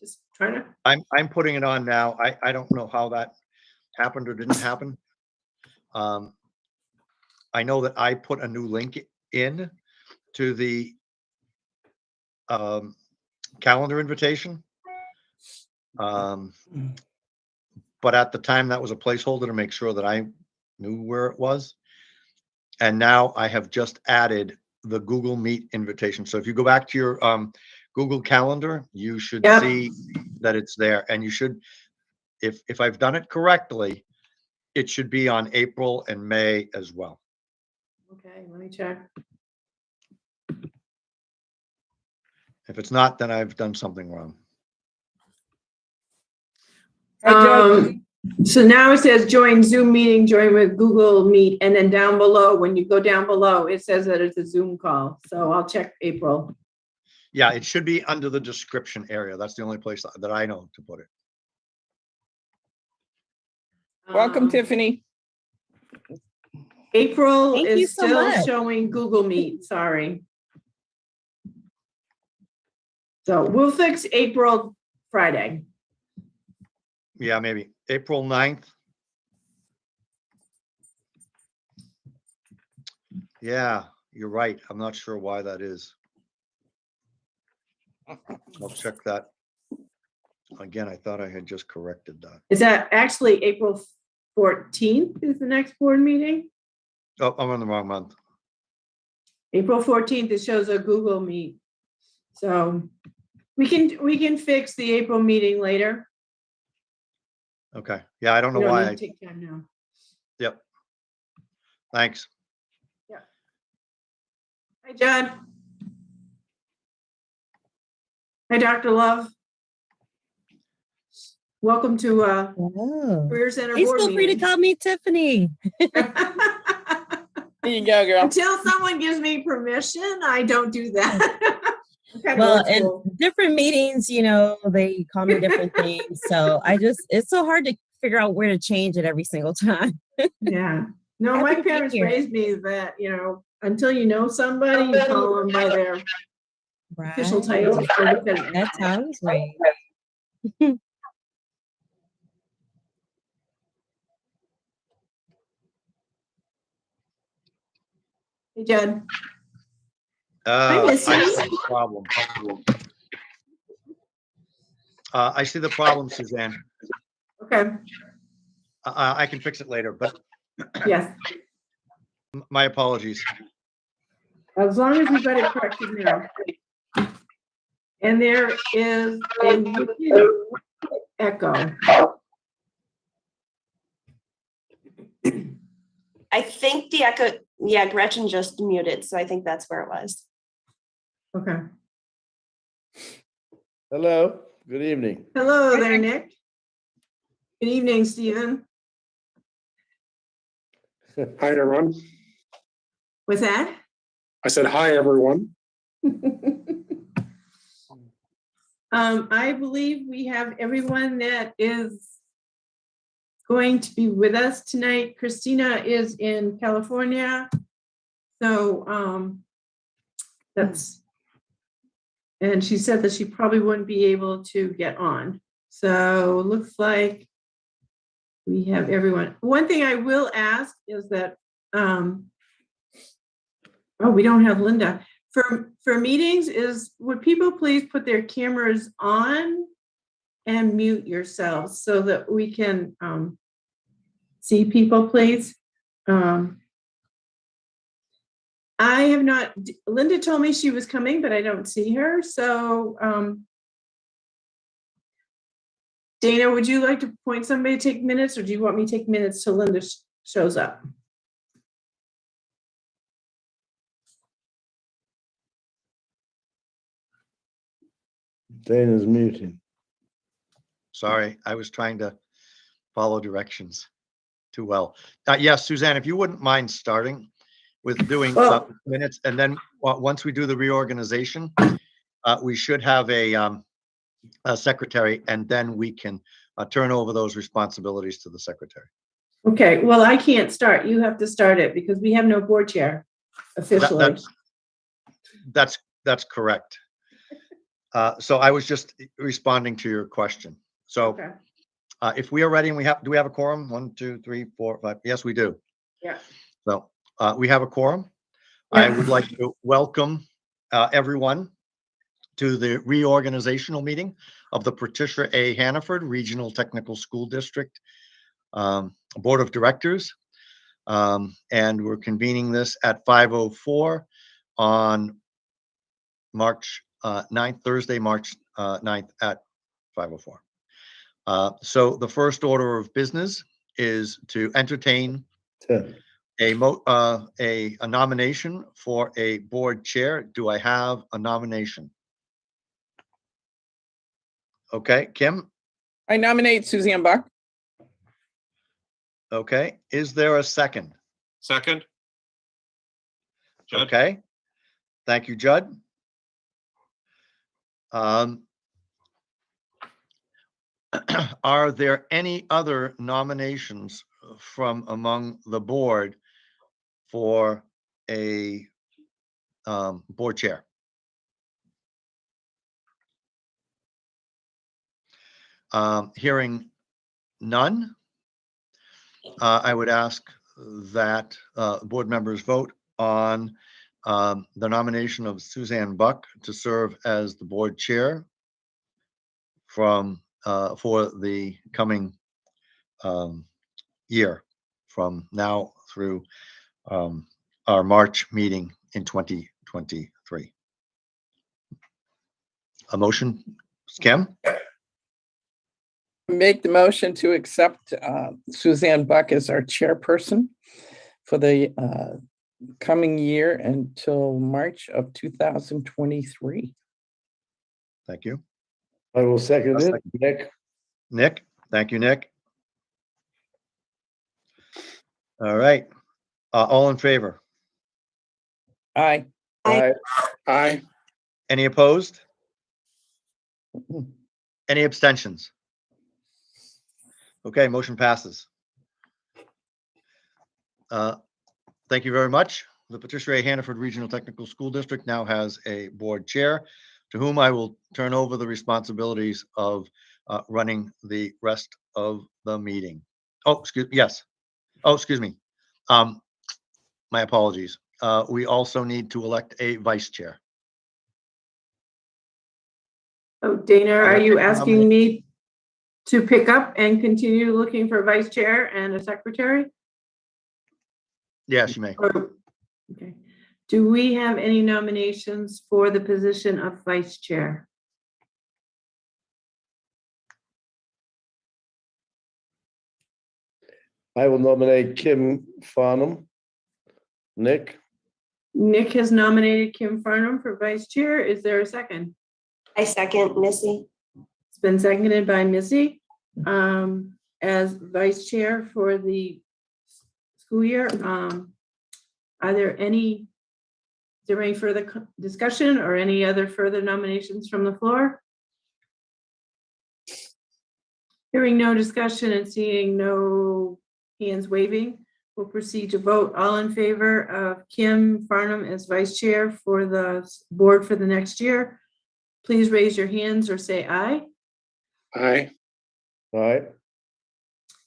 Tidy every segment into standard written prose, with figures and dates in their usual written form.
Just trying to. I'm putting it on now. I don't know how that happened or didn't happen. I know that I put a new link in to the calendar invitation. But at the time that was a placeholder to make sure that I knew where it was. And now I have just added the Google Meet invitation. So if you go back to your Google Calendar, you should see that it's there. And you should, if I've done it correctly, it should be on April and May as well. Okay, let me check. If it's not, then I've done something wrong. So now it says join Zoom meeting, join with Google Meet, and then down below, when you go down below, it says that it's a Zoom call. So I'll check April. Yeah, it should be under the description area. That's the only place that I know to put it. Welcome, Tiffany. April Thank you is so still much. showing Google Meet, sorry. So we'll fix April Friday. Yeah, maybe April 9th. Yeah, you're right. I'm not sure why that is. I'll check that. Again, I thought I had just corrected that. Is that actually April 14th is the next board meeting? Oh, I'm on the wrong month. April 14th, it shows a Google Meet. So we can fix the April meeting later. Okay. Yeah, I don't know We don't why. need to take time now. Yep. Thanks. Yeah. Hi, John. Hi, Dr. Love. Welcome to Oh. Career Center Please board feel free to meeting. call me Tiffany. There you go, girl. Until someone gives me permission, I don't do that. Okay, Well, old and school. different meetings, you know, they call me different things. So it's so hard to figure out where to change it every single time. Yeah. No, Happy my to be parents here. raised me that, until you know somebody, you call them by their official Right. title. That's how I was raised. Hey, Jen. I Missy. see the problem. I see the problem, Suzanne. Okay. I can fix it later, but Yes. my apologies. As long as we got it corrected now. And there is a wicked echo. I think the echo, yeah, Gretchen just muted, so I think that's where it was. Okay. Hello, good evening. Hello there, Nick. Good evening, Stephen. Hi, everyone. What's that? I said, hi, everyone. I believe we have everyone that is going to be with us tonight. Christina is in California. So and she said that she probably wouldn't be able to get on. So looks like we have everyone. One thing I will ask is that, we don't have Linda. For meetings would people please put their cameras on and mute yourselves so that we can see people, please? I have not, Linda told me she was coming, but I don't see her. So Dana, would you like to appoint somebody to take minutes, or do you want me to take minutes till Linda shows up? Dana's muting. Sorry, I was trying to follow directions too well. Yes, Suzanne, if you wouldn't mind starting with doing minutes, and then once we do the reorganization, we should have a secretary, and then we can turn over those responsibilities to the secretary. Okay, well, I can't start. You have to start it because we have no board chair officially. That's correct. So I was just responding to your question. So Okay, if we are ready and do we have a quorum? 1, 2, 3, 4, 5. Yes, we do. yeah. So we have a quorum. I Yeah. would like to welcome everyone to the reorganizational meeting of the Patricia A. Hannaford Regional Technical School District Board of Directors. And we're convening this at 5:04 on March 9th, Thursday, March 9th at 5:04. So the first order of business is to entertain a nomination for a board chair. Do I have a nomination? Okay, Kim? I nominate Suzanne Buck. Okay, is there a second? Second. Judd? Okay, thank you, Judd. Are there any other nominations from among the board for a board chair? Hearing none, I would ask that board members vote on the nomination of Suzanne Buck to serve as the board chair from for the coming year, from now through our March meeting in 2023. A motion, Kim? Make the motion to accept Suzanne Buck as our chairperson for the coming year until March of 2023. Thank you. I will second I'll it. second. Nick? Nick? Thank you, Nick. All right. All in favor? Aye. Aye. Aye. Any opposed? Any abstentions? Okay, motion passes. Thank you very much. The Patricia A. Hannaford Regional Technical School District now has a board chair to whom I will turn over the responsibilities of running the rest of the meeting. Oh, yes. Oh, excuse me. My apologies. We also need to elect a vice chair. Oh, Dana, are you asking me to pick up and continue looking for vice chair and a secretary? Yes, you may. Okay. Do we have any nominations for the position of vice chair? I will nominate Kim Farnham. Nick? Nick has nominated Kim Farnham for vice chair. Is there a second? I second Missy. It's been seconded by Missy as vice chair for the school year. Is there any further discussion or any other further nominations from the floor? Hearing no discussion and seeing no hands waving, we'll proceed to vote. All in favor of Kim Farnham as vice chair for the board for the next year, please raise your hands or say aye. Aye. Aye.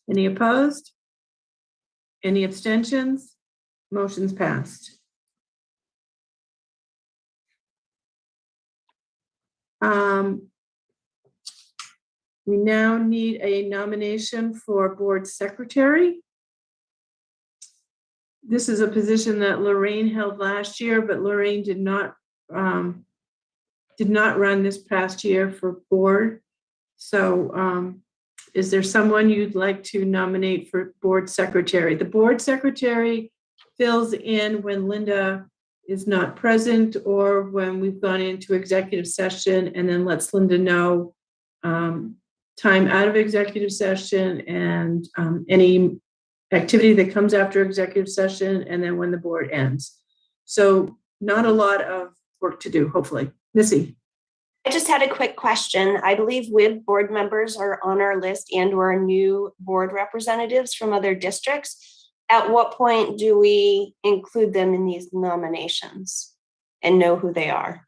Any opposed? Any abstentions? Motion's passed. We now need a nomination for board secretary. This is a position that Lorraine held last year, but Lorraine did not run this past year for board. So is there someone you'd like to nominate for board secretary? The board secretary fills in when Linda is not present or when we've gone into executive session, and then lets Linda know time out of executive session and any activity that comes after executive session, and then when the board ends. So not a lot of work to do, hopefully. Missy. I just had a quick question. I believe WIB board members are on our list and/or new board representatives from other districts. At what point do we include them in these nominations and know who they are?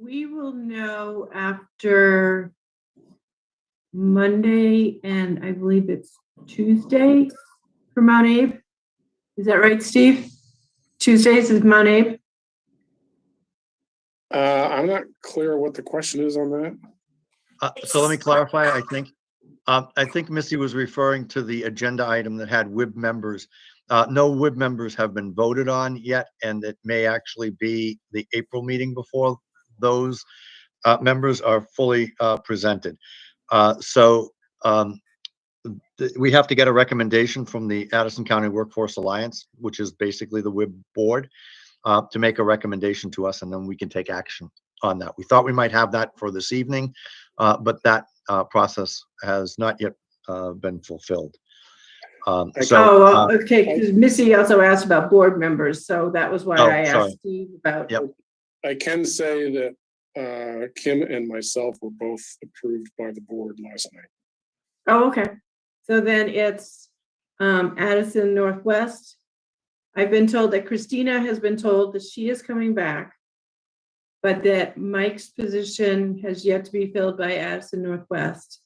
we will know after Monday and I believe it's Tuesday for Mount Abe. Is that right, Steve? Tuesdays is Mount Abe? I'm not clear what the question is on that. So let me clarify, I think Missy was referring to the agenda item that had WIB members. No WIB members have been voted on yet, and it may actually be the April meeting before those members are fully presented. So we have to get a recommendation from the Addison County Workforce Alliance, which is basically the WIB board, to make a recommendation to us, and then we can take action on that. We thought we might have that for this evening, but that process has not yet been fulfilled. Okay, because Missy also asked about board members, so that was why I sorry. asked Steve about. Yep. I can say that Kim and myself were both approved by the board last night. Oh, okay. So then it's Addison Northwest. I've been told that Christina has been told that she is coming back, but that Mike's position has yet to be filled by Addison Northwest.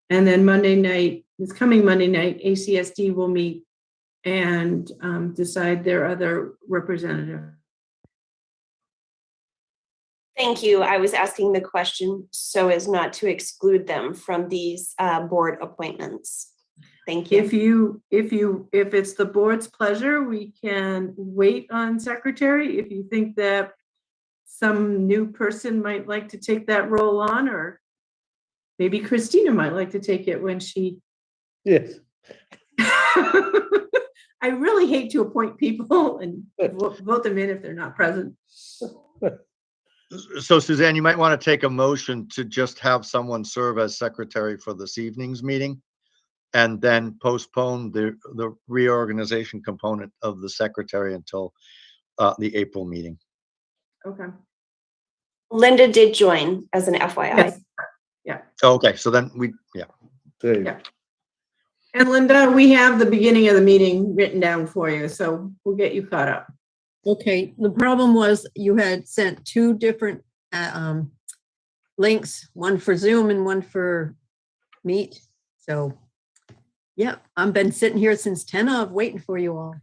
And then Monday night, this coming Monday night, ACSD will meet and decide their other representative. Thank you. I was asking the question so as not to exclude them from these board appointments. Thank you. If it's the board's pleasure, we can wait on secretary. If you think that some new person might like to take that role on, or maybe Christina might like to take it when she. Yes. I really hate to appoint people and vote them in if they're not present. So Suzanne, you might want to take a motion to just have someone serve as secretary for this evening's meeting, and then postpone the reorganization component of the secretary until the April meeting. Okay. Linda did join as an FYI. Yes. Yeah. Okay, so then Dave. Yeah. And Linda, we have the beginning of the meeting written down for you, so we'll get you caught up. Okay, the problem was you had sent two different links, one for Zoom and one for Meet. So, yeah, I've been sitting here since 10 of waiting for you all.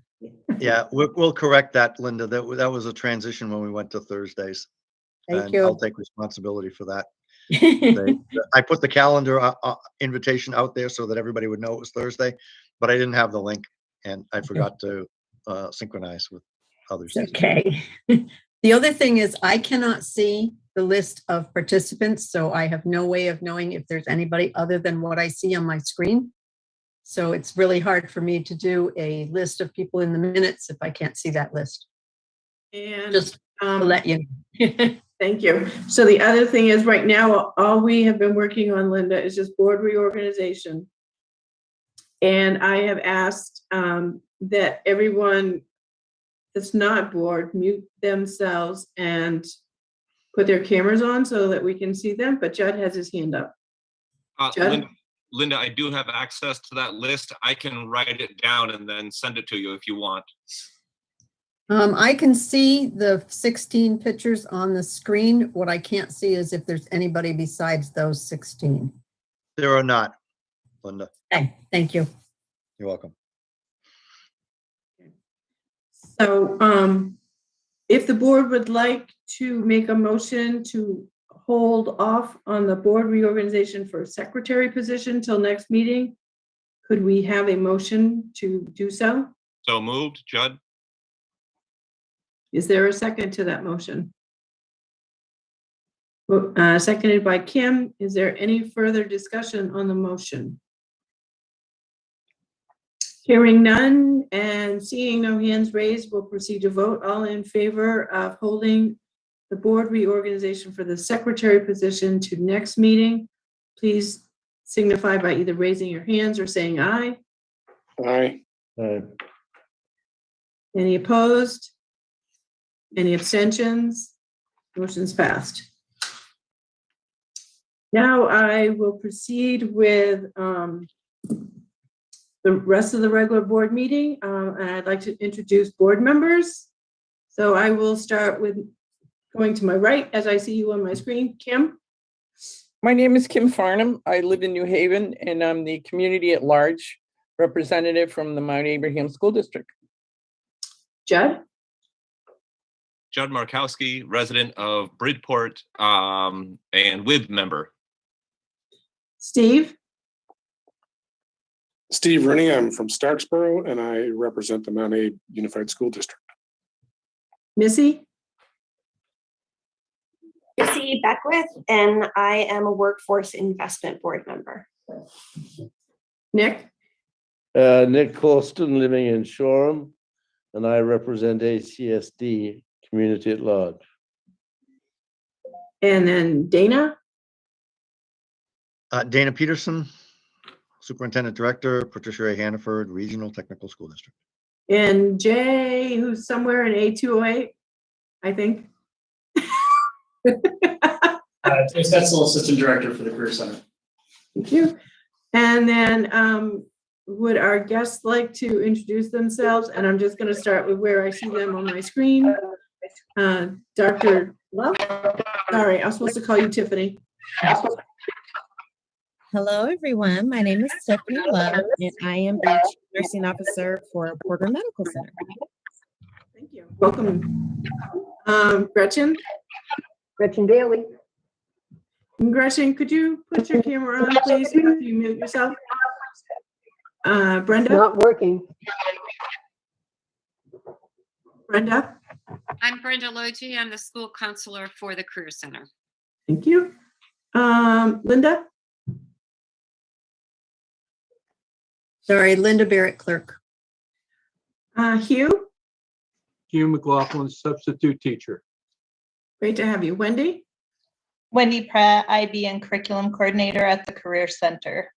Yeah, we'll correct that, Linda. That was a transition when we went to Thursdays. Thank And you. I'll take responsibility for that. I put the calendar invitation out there so that everybody would know it was Thursday, but I didn't have the link, and I forgot to synchronize with others. Okay. The other thing is I cannot see the list of participants, so I have no way of knowing if there's anybody other than what I see on my screen. So it's really hard for me to do a list of people in the minutes if I can't see that list. And Just to let you know. thank you. So the other thing is right now, all we have been working on, Linda, is just board reorganization. And I have asked that everyone that's not board mute themselves and put their cameras on so that we can see them. But Judd has his hand up. Judd? Linda, I do have access to that list. I can write it down and then send it to you if you want. I can see the 16 pictures on the screen. What I can't see is if there's anybody besides those 16. There are not, Linda. Okay, thank you. You're welcome. So if the board would like to make a motion to hold off on the board reorganization for secretary position till next meeting, could we have a motion to do so? So moved, Judd? Is there a second to that motion? Seconded by Kim. Is there any further discussion on the motion? Hearing none and seeing no hands raised, we'll proceed to vote. All in favor of holding the board reorganization for the secretary position to next meeting, please signify by either raising your hands or saying aye. Aye. Aye. Any opposed? Any abstentions? Motion's passed. Now I will proceed with the rest of the regular board meeting, and I'd like to introduce board members. So I will start with Going to my right, as I see you on my screen, Kim, My name is Kim Farnham. I live in New Haven, and I'm the community at large representative from the Mount Abraham School District. Judd, Judd Markowski, resident of Bridport, and WIB member. Steve, Steve Rennie, I'm from Starksboro and I represent the Mount Abe Unified School District. Missy, Missy Beckwith, and I am a Workforce Investment Board member. Nick, Nick Colston, living in Shoreham, and I represent ACSD Community at Large. and then Dana, Dana Peterson, Superintendent Director, Patricia A. Hannaford, Regional Technical School District. and Jay, who's somewhere in A208, I think. Jay Setzel, Assistant Director for the Career Center. Thank you. And then would our guests like to introduce themselves? And I'm just going to start with where I see them on my screen. Dr. Love. Sorry, I was supposed to call you Tiffany. Hello, everyone. My name is Stephanie Love, and I am the Chief Nursing Officer for Porter Medical Center. Thank you. Welcome. Gretchen. Gretchen Daly. Gretchen, could you put your camera on, please? After you mute yourself. Brenda. Not working. Brenda. I'm Brenda Logie. I'm the school counselor for the Career Center. Thank you. Linda. Sorry, Linda Barrett, clerk. Hugh. Hugh McLaughlin, substitute teacher. Great to have you. Wendy. Wendy Pratt, IB and Curriculum Coordinator at the Career Center.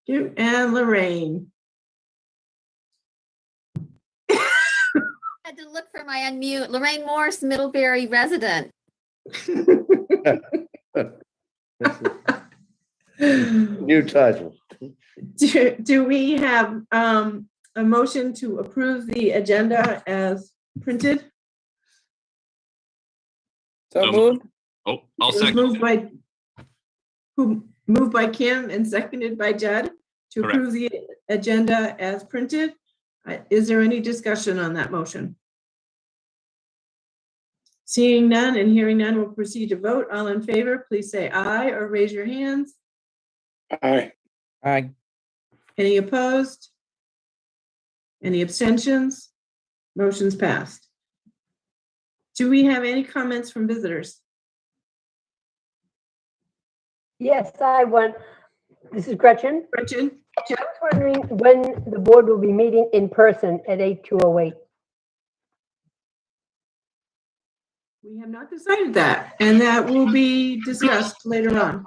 Thank you. And Lorraine. I had to look for my unmute. Lorraine Morse, Middlebury resident. New title. Do we have a motion to approve the agenda as printed? So moved. Oh, I'll It was second. moved by Kim and seconded by Judd to Correct. approve the agenda as printed. Is there any discussion on that motion? Seeing none and hearing none, we'll proceed to vote. All in favor, please say aye or raise your hands. Aye. Aye. Any opposed? Any abstentions? Motion's passed. Do we have any comments from visitors? Yes, I want, this is Gretchen. Gretchen? I was wondering when the board will be meeting in person at 8208. We have not decided that, and that will be discussed later on.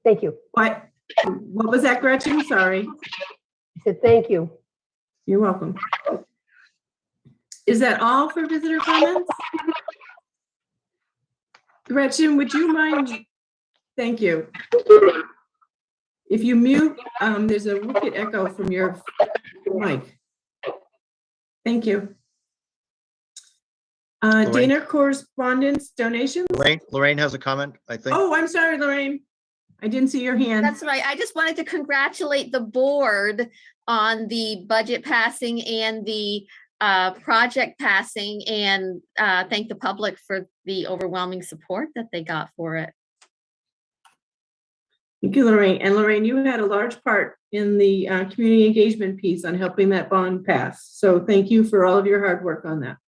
Thank you. What was that, Gretchen? Sorry. I said thank you. You're welcome. Is that all for visitor comments? Gretchen, would you mind? Thank you. If you mute, there's a wicked echo from your mic. Thank you. Dana, correspondence, donations? Lorraine has a comment, I think. Oh, I'm sorry, Lorraine. I didn't see your hand. That's right. I just wanted to congratulate the board on the budget passing and the project passing, and thank the public for the overwhelming support that they got for it. Thank you, Lorraine. And Lorraine, you had a large part in the community engagement piece on helping that bond pass. So thank you for all of your hard work on that.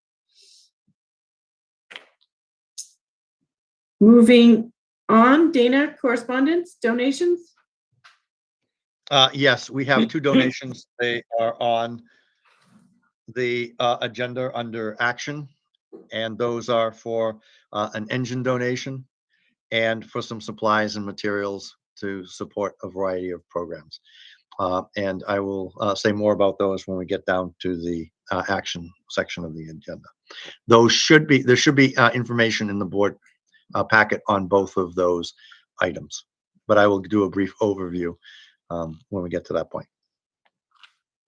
Moving on, Dana, correspondence, donations? Yes, we have two donations. They are on the agenda under action, and those are for an engine donation and for some supplies and materials to support a variety of programs. And I will say more about those when we get down to the action section of the agenda. There should be information in the board packet on both of those items, but I will do a brief overview when we get to that point.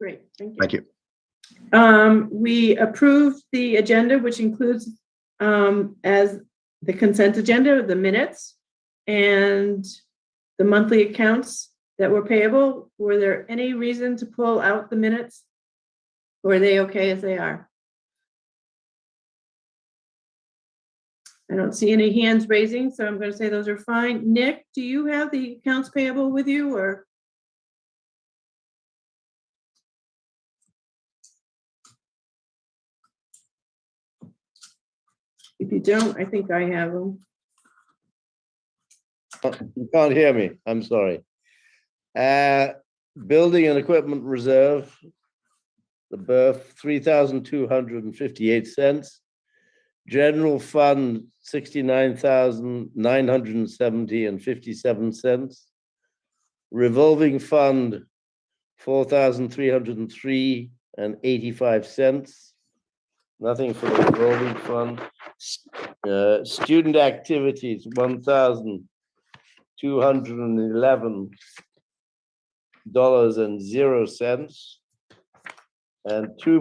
Great, thank you. Thank you. We approved the agenda, which includes as the consent agenda, the minutes, and the monthly accounts that were payable. Were there any reason to pull out the minutes? Or are they okay as they are? I don't see any hands raising, so I'm going to say those are fine. Nick, do you have the accounts payable with you, or? If you don't, I think I have them. You can't hear me, I'm sorry. Building and equipment reserve, the BERF, 3,258 cents. General fund, 69,970 and 57 cents. Revolving fund, 4,303 and 85 cents. Nothing for the revolving fund. Student activities, $1,211.00. And three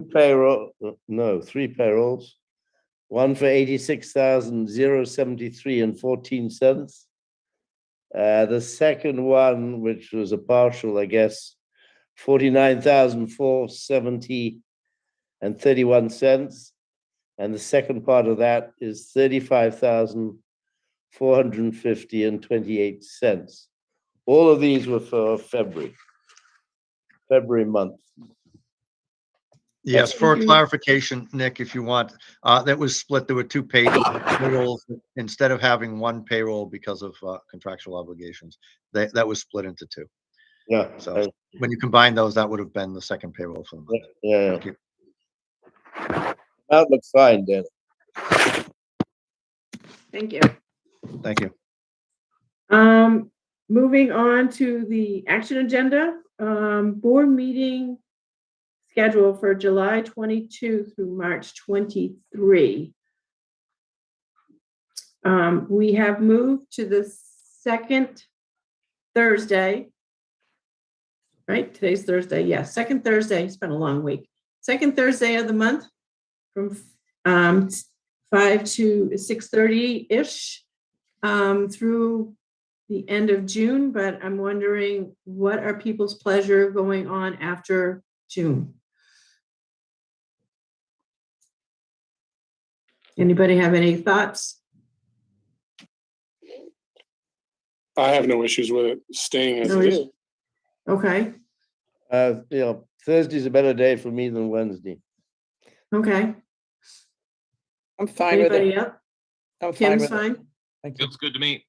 payrolls. One for 86,073 and 14 cents. The second one, which was a partial, I guess, 49,470 and 31 cents. And the second part of that is 35,450 and 28 cents. All of these were for February month. Yes, for clarification, Nick, if you want, that was split. There were two payrolls. Instead of having one payroll because of contractual obligations, that was split into two. Yeah. So when you combine those, that would have been the second payroll for the month. Yeah. Thank you. That looks fine, Dan. Thank you. Thank you. Moving on to the action agenda, board meeting schedule for July 22 through March 23. We have moved to the second Thursday, right? Today's Thursday. Yes, second Thursday. It's been a long week. Second Thursday of the month from 5 to 6:30-ish through the end of June, but I'm wondering what are people's pleasure going on after June? Anybody have any thoughts? I have no issues with it staying as No it issues. is. Okay, Thursday's a better day for me than Wednesday. okay. I'm fine with Anybody it. else? I'm fine Kim's with it. fine. Thank you. Feels good to me.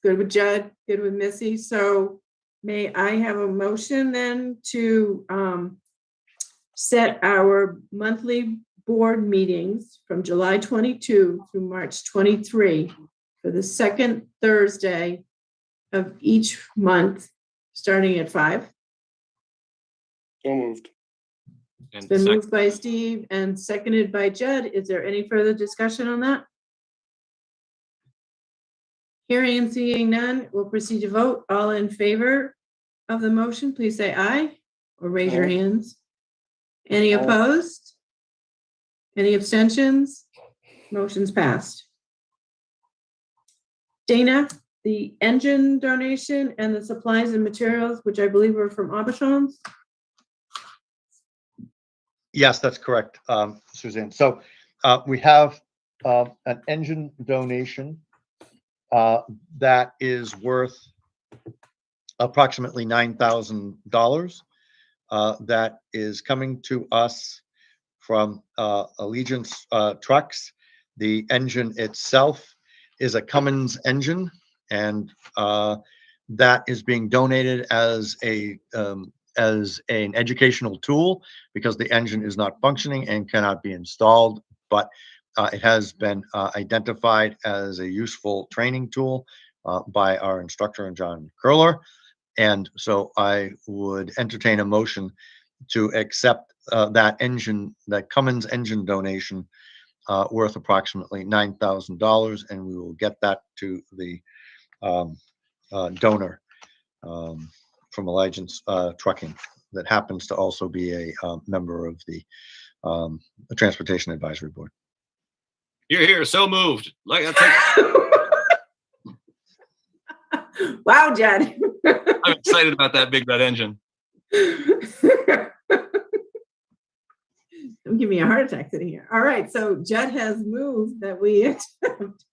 Good with Judd, good with Missy. So may I have a motion then to set our monthly board meetings from July 22 through March 23 for the second Thursday of each month, starting at 5. So moved. It's And been second, moved by Steve and seconded by Judd. Is there any further discussion on that? Hearing and seeing none, we'll proceed to vote. All in favor of the motion, please say aye or raise your Aye. hands. Any Aye. opposed? Any abstentions? Motion's passed. Dana, the engine donation and the supplies and materials, which I believe were from Aubuchon's. Yes, that's correct, Suzanne. So we have an engine donation that is worth approximately $9,000 that is coming to us from Allegiance Trucks. The engine itself is a Cummins engine, and that is being donated as an educational tool because the engine is not functioning and cannot be installed, but it has been identified as a useful training tool by our instructor, John Curler. And so I would entertain a motion to accept that Cummins engine donation worth approximately $9,000, and we will get that to the donor from Allegiance Trucking that happens to also be a member of the Transportation Advisory Board. Here, so moved. Like, that's Wow, Judd. I'm excited about that big red engine. Don't give me a heart attack sitting here. All right, so Judd has moved that we accept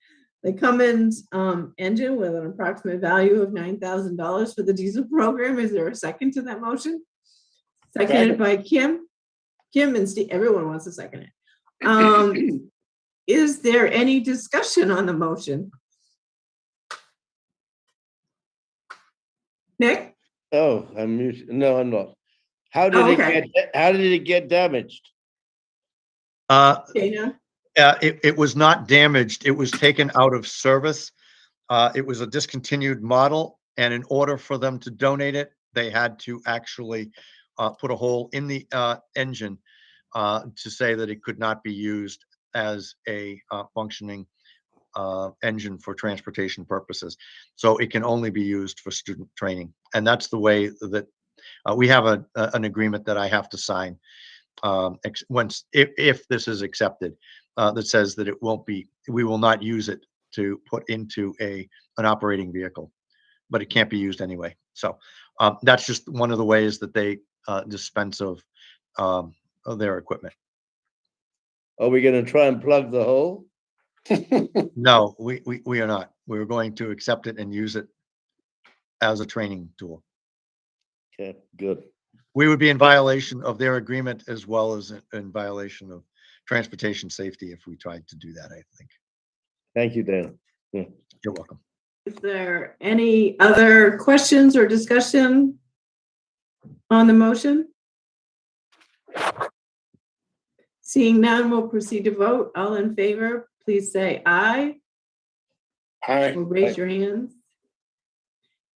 the Cummins engine with an approximate value of $9,000 for the diesel program. Is there a second to that motion? Seconded by Kim. Kim and Steve, everyone wants to second it. Is there any discussion on the motion? Nick? Oh, I'm muted. No, I'm not. How did how did it get damaged? Dana? It was not damaged. It was taken out of service. It was a discontinued model, and in order for them to donate it, they had to actually put a hole in the engine to say that it could not be used as a functioning engine for transportation purposes. So it can only be used for student training. And that's the way that we have an agreement that I have to sign if this is accepted, that says that we will not use it to put into an operating vehicle, but it can't be used anyway. So that's just one of the ways that they dispense of their equipment. Are we going to try and plug the hole? No, we are not. We're going to accept it and use it as a training tool. Okay, good. We would be in violation of their agreement as well as in violation of transportation safety if we tried to do that, I think. Thank you, Dan. Yeah. You're welcome. Is there any other questions or discussion on the motion? Seeing none, we'll proceed to vote. All in favor, please say aye. Aye. Or raise your hands.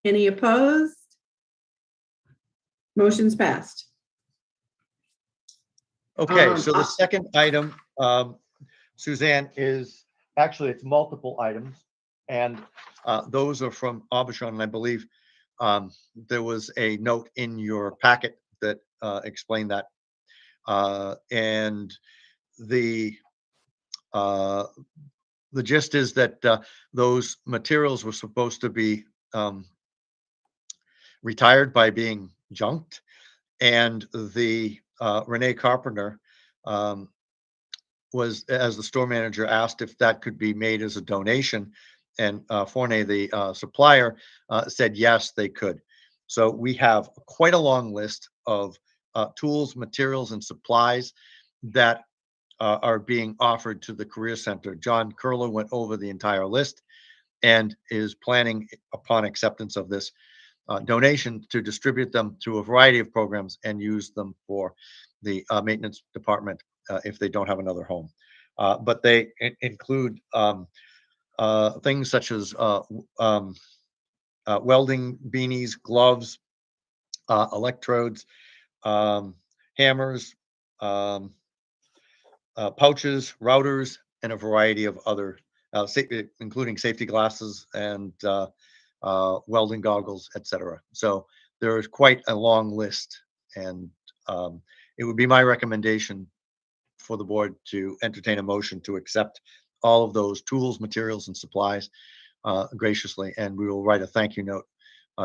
Any opposed? Motion's passed. Okay, so the second item, Suzanne, is actually it's multiple items, and those are from Aubuchon, and I believe there was a note in your packet that explained that. And the gist is that those materials were supposed to be retired by being junked, and the Renee Carpenter was, as the store manager, asked if that could be made as a donation, and Forney, the supplier, said yes, they could. So we have quite a long list of tools, materials, and supplies that are being offered to the Career Center. John Curler went over the entire list and is planning, upon acceptance of this donation, to distribute them through a variety of programs and use them for the maintenance department if they don't have another home. But they include things such as welding beanies, gloves, electrodes, hammers, pouches, routers, and a variety of other, including safety glasses and welding goggles, etc. So there is quite a long list, and it would be my recommendation for the board to entertain a motion to accept all of those tools, materials, and supplies graciously, and we will write a thank you note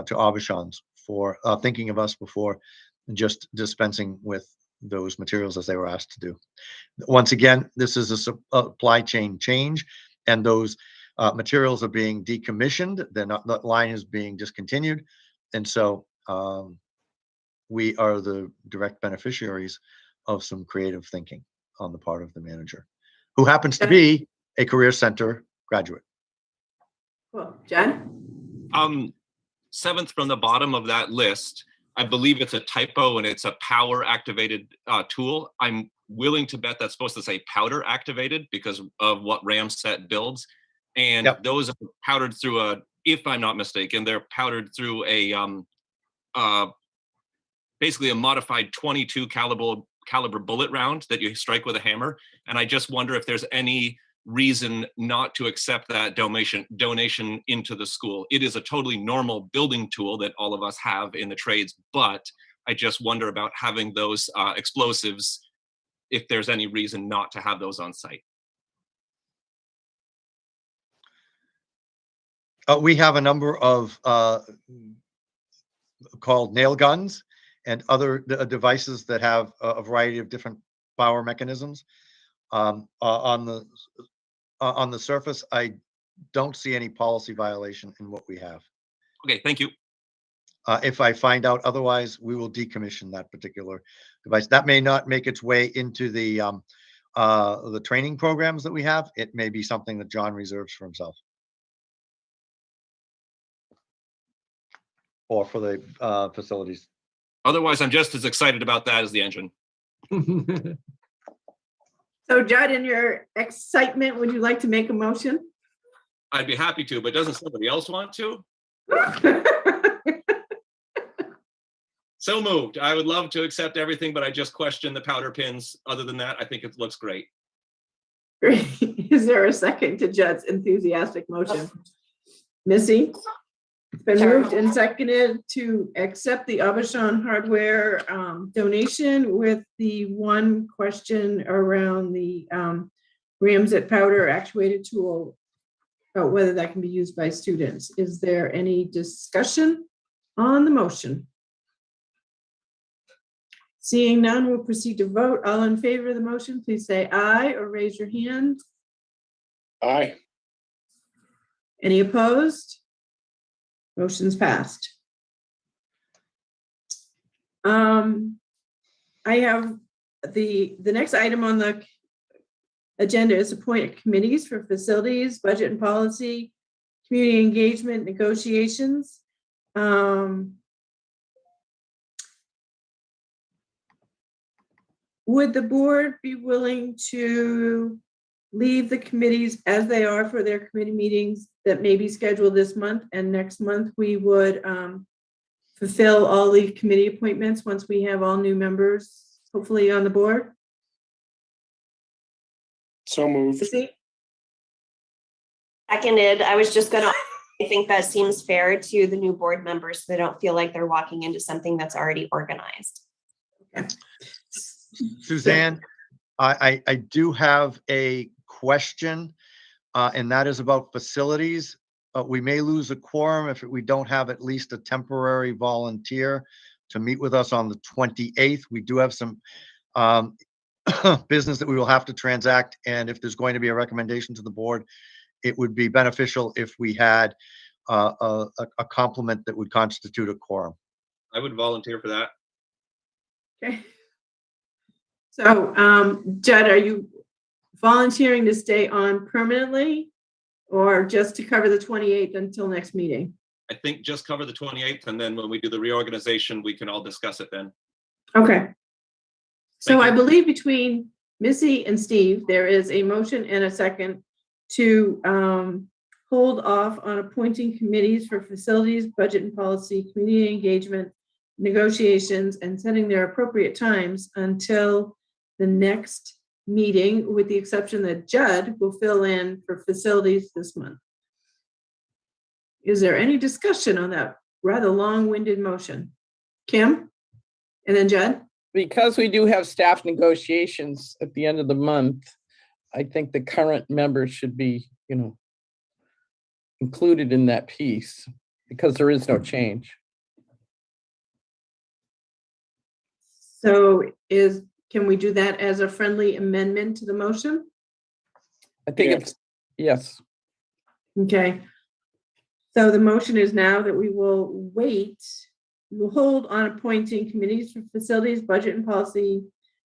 to Aubuchon's for thinking of us before just dispensing with those materials as they were asked to do. Once again, this is a supply chain change, and those materials are being decommissioned. They're not, that line is being discontinued, and so we are the direct beneficiaries of some creative thinking on the part of the manager, who happens to be a Career Center graduate. Cool. John? Seventh from the bottom of that list, I believe it's a typo and it's a power activated tool. I'm willing to bet that's supposed to say powder activated because of what Ramset builds. And those are powdered through if I'm not mistaken, they're powdered through a basically a modified 22 caliber bullet round that you strike with a hammer. And I just wonder if there's any reason not to accept that donation into the school. It is a totally normal building tool that all of us have in the trades, but I just wonder about having those explosives, if there's any reason not to have those on site. We have a number of called nail guns and other devices that have a variety of different power mechanisms. On the surface, I don't see any policy violation in what we have. Okay, thank you. If I find out otherwise, we will decommission that particular device. That may not make its way into the training programs that we have. It may be something that John reserves for himself. Or for the facilities. Otherwise, I'm just as excited about that as the engine. So Judd, in your excitement, would you like to make a motion? I'd be happy to, but doesn't somebody else want to? So moved. I would love to accept everything, but I just question the powder pins. Other than that, I think it looks great. Great. Is there a second to Judd's enthusiastic motion? Missy? It's been Sure. moved and seconded to accept the Abishan hardware donation with the one question around the Ramset powder actuated tool, about whether that can be used by students. Is there any discussion on the motion? Seeing none, we'll proceed to vote. All in favor of the motion, please say aye or raise your hand. Aye. Any opposed? Motion's passed. I have the next item on the agenda is appoint committees for facilities, budget and policy, community engagement, negotiations. Would the board be willing to leave the committees as they are for their committee meetings that may be scheduled this month, and next month we would fulfill all the committee appointments once we have all new members, hopefully on the board? So moved. Missy? Seconded. I was just gonna, I think that seems fair to the new board members, so they don't feel like they're walking into something that's already organized. Okay. Suzanne, I do have a question, and that is about facilities. We may lose a quorum if we don't have at least a temporary volunteer to meet with us on the 28th. We do have some business that we will have to transact, and if there's going to be a recommendation to the board, it would be beneficial if we had a complement that would constitute a quorum. I would volunteer for that. Okay. So, Judd, are you volunteering to stay on permanently or just to cover the 28th until next meeting? I think just cover the 28th, and then when we do the reorganization, we can all discuss it then. Okay. So Thank I you. believe between Missy and Steve, there is a motion and a second to hold off on appointing committees for facilities, budget and policy, community engagement, negotiations, and setting their appropriate times until the next meeting, with the exception that Judd will fill in for facilities this month. Is there any discussion on that rather long-winded motion? Kim? And then Judd? Because we do have staff negotiations at the end of the month, I think the current members should be, included in that piece because there is no change. So can we do that as a friendly amendment to the motion? I think Yes. it's, yes. Okay. So the motion is now that we will we'll hold on appointing committees for facilities, budget and policy,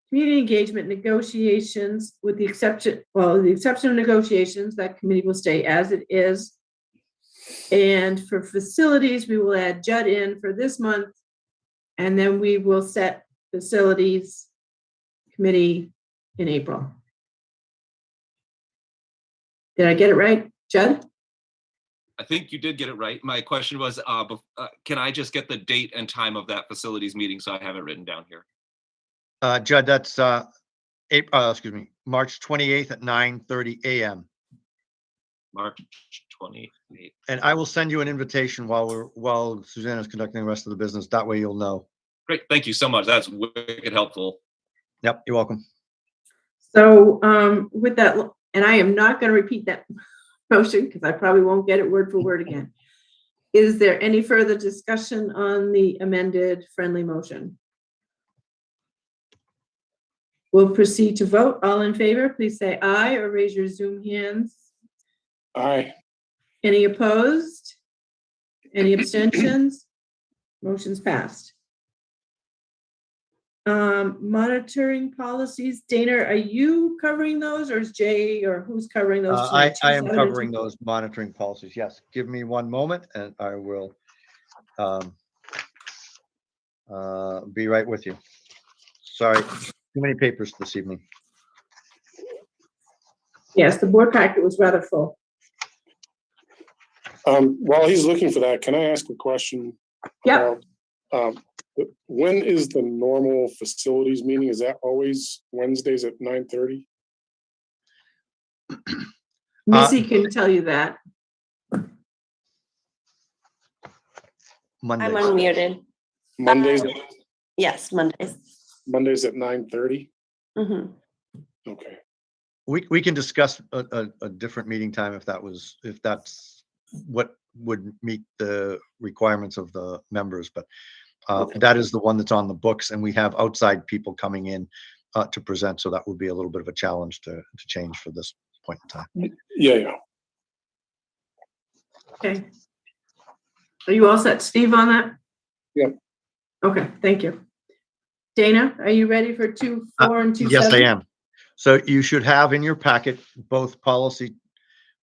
community engagement, negotiations, with the exception of negotiations, that committee will stay as it is. And for facilities, we will add Judd in for this month, and then we will set facilities committee in April. Did I get it right, Judd? I think you did get it right. My question was, can I just get the date and time of that facilities meeting so I have it written down here? Judd, that's March 28th at 9:30 a.m. March 28th. And I will send you an invitation while Suzanne is conducting the rest of the business. That way you'll know. Great, thank you so much. That's wicked helpful. Yep, you're welcome. So with that, and I am not going to repeat that motion, because I probably won't get it word for word again. Is there any further discussion on the amended friendly motion? We'll proceed to vote. All in favor, please say aye or raise your Zoom hands. Aye. Any opposed? Any abstentions? Motion's passed. Monitoring policies. Dana, are you covering those, or is Jay, or who's covering those? I tonight? am covering those monitoring policies. Yes, give me one moment and I will be right with you. Sorry, too many papers this evening. Yes, the board packet was rather full. While he's looking for that, can I ask a question? Yeah. When is the normal facilities meeting? Is that always Wednesdays at 9:30? Missy can tell you that. Mondays. I'm unmuted. Mondays, Yes, Mondays. Mondays at 9:30? Mhm. Okay. We can discuss a different meeting time if that's what would meet the requirements of the members, but that is the one that's on the books, and we have outside people coming in to present, so that would be a little bit of a challenge to change for this point in time. Yeah. Okay. Are you all set, Steve, on that? Yep. Okay, thank you. Dana, are you ready for 2.4 and 2.7? Yes, I am. So you should have in your packet both policy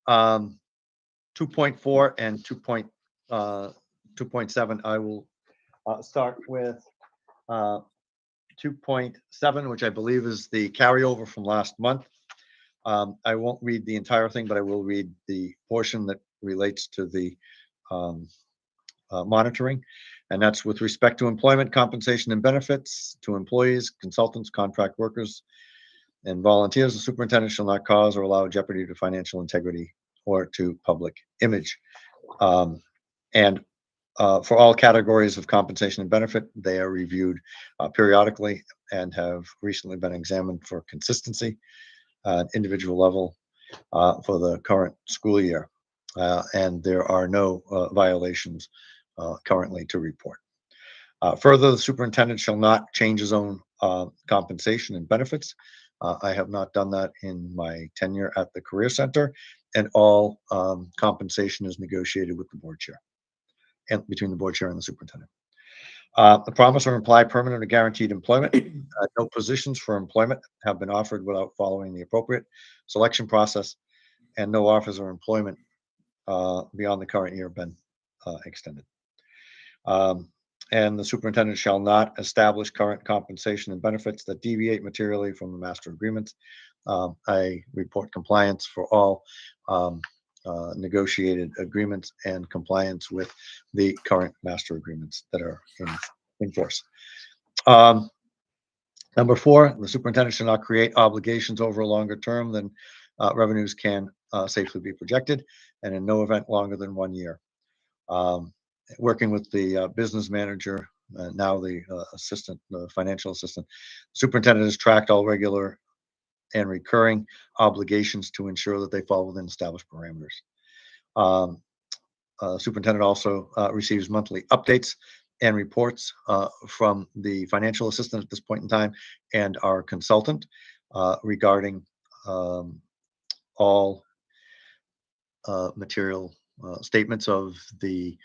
2.4 and 2.7. I will start with 2.7, which I believe is the carryover from last month. I won't read the entire thing, but I will read the portion that relates to the monitoring. And that's with respect to employment, compensation, and benefits to employees, consultants, contract workers, and volunteers. The superintendent shall not cause or allow jeopardy to financial integrity or to public image. And for all categories of compensation and benefit, they are reviewed periodically and have recently been examined for consistency at individual level for the current school year. And there are no violations currently to report. Further, the superintendent shall not change his own compensation and benefits. I have not done that in my tenure at the Career Center, and all compensation is negotiated with the board chair and between the board chair and the superintendent. The promise or imply permanent or guaranteed employment. No positions for employment have been offered without following the appropriate selection process, and no offers or employment beyond the current year have been extended. And the superintendent shall not establish current compensation and benefits that deviate materially from the master agreements. I report compliance for all negotiated agreements and compliance with the current master agreements that are in force. Number 4, the superintendent shall not create obligations over a longer term than revenues can safely be projected, and in no event longer than 1 year. Working with the business manager, now the assistant, the financial assistant, superintendent has tracked all regular and recurring obligations to ensure that they fall within established parameters. Superintendent also receives monthly updates and reports from the financial assistant at this point in time and our consultant regarding all material statements of the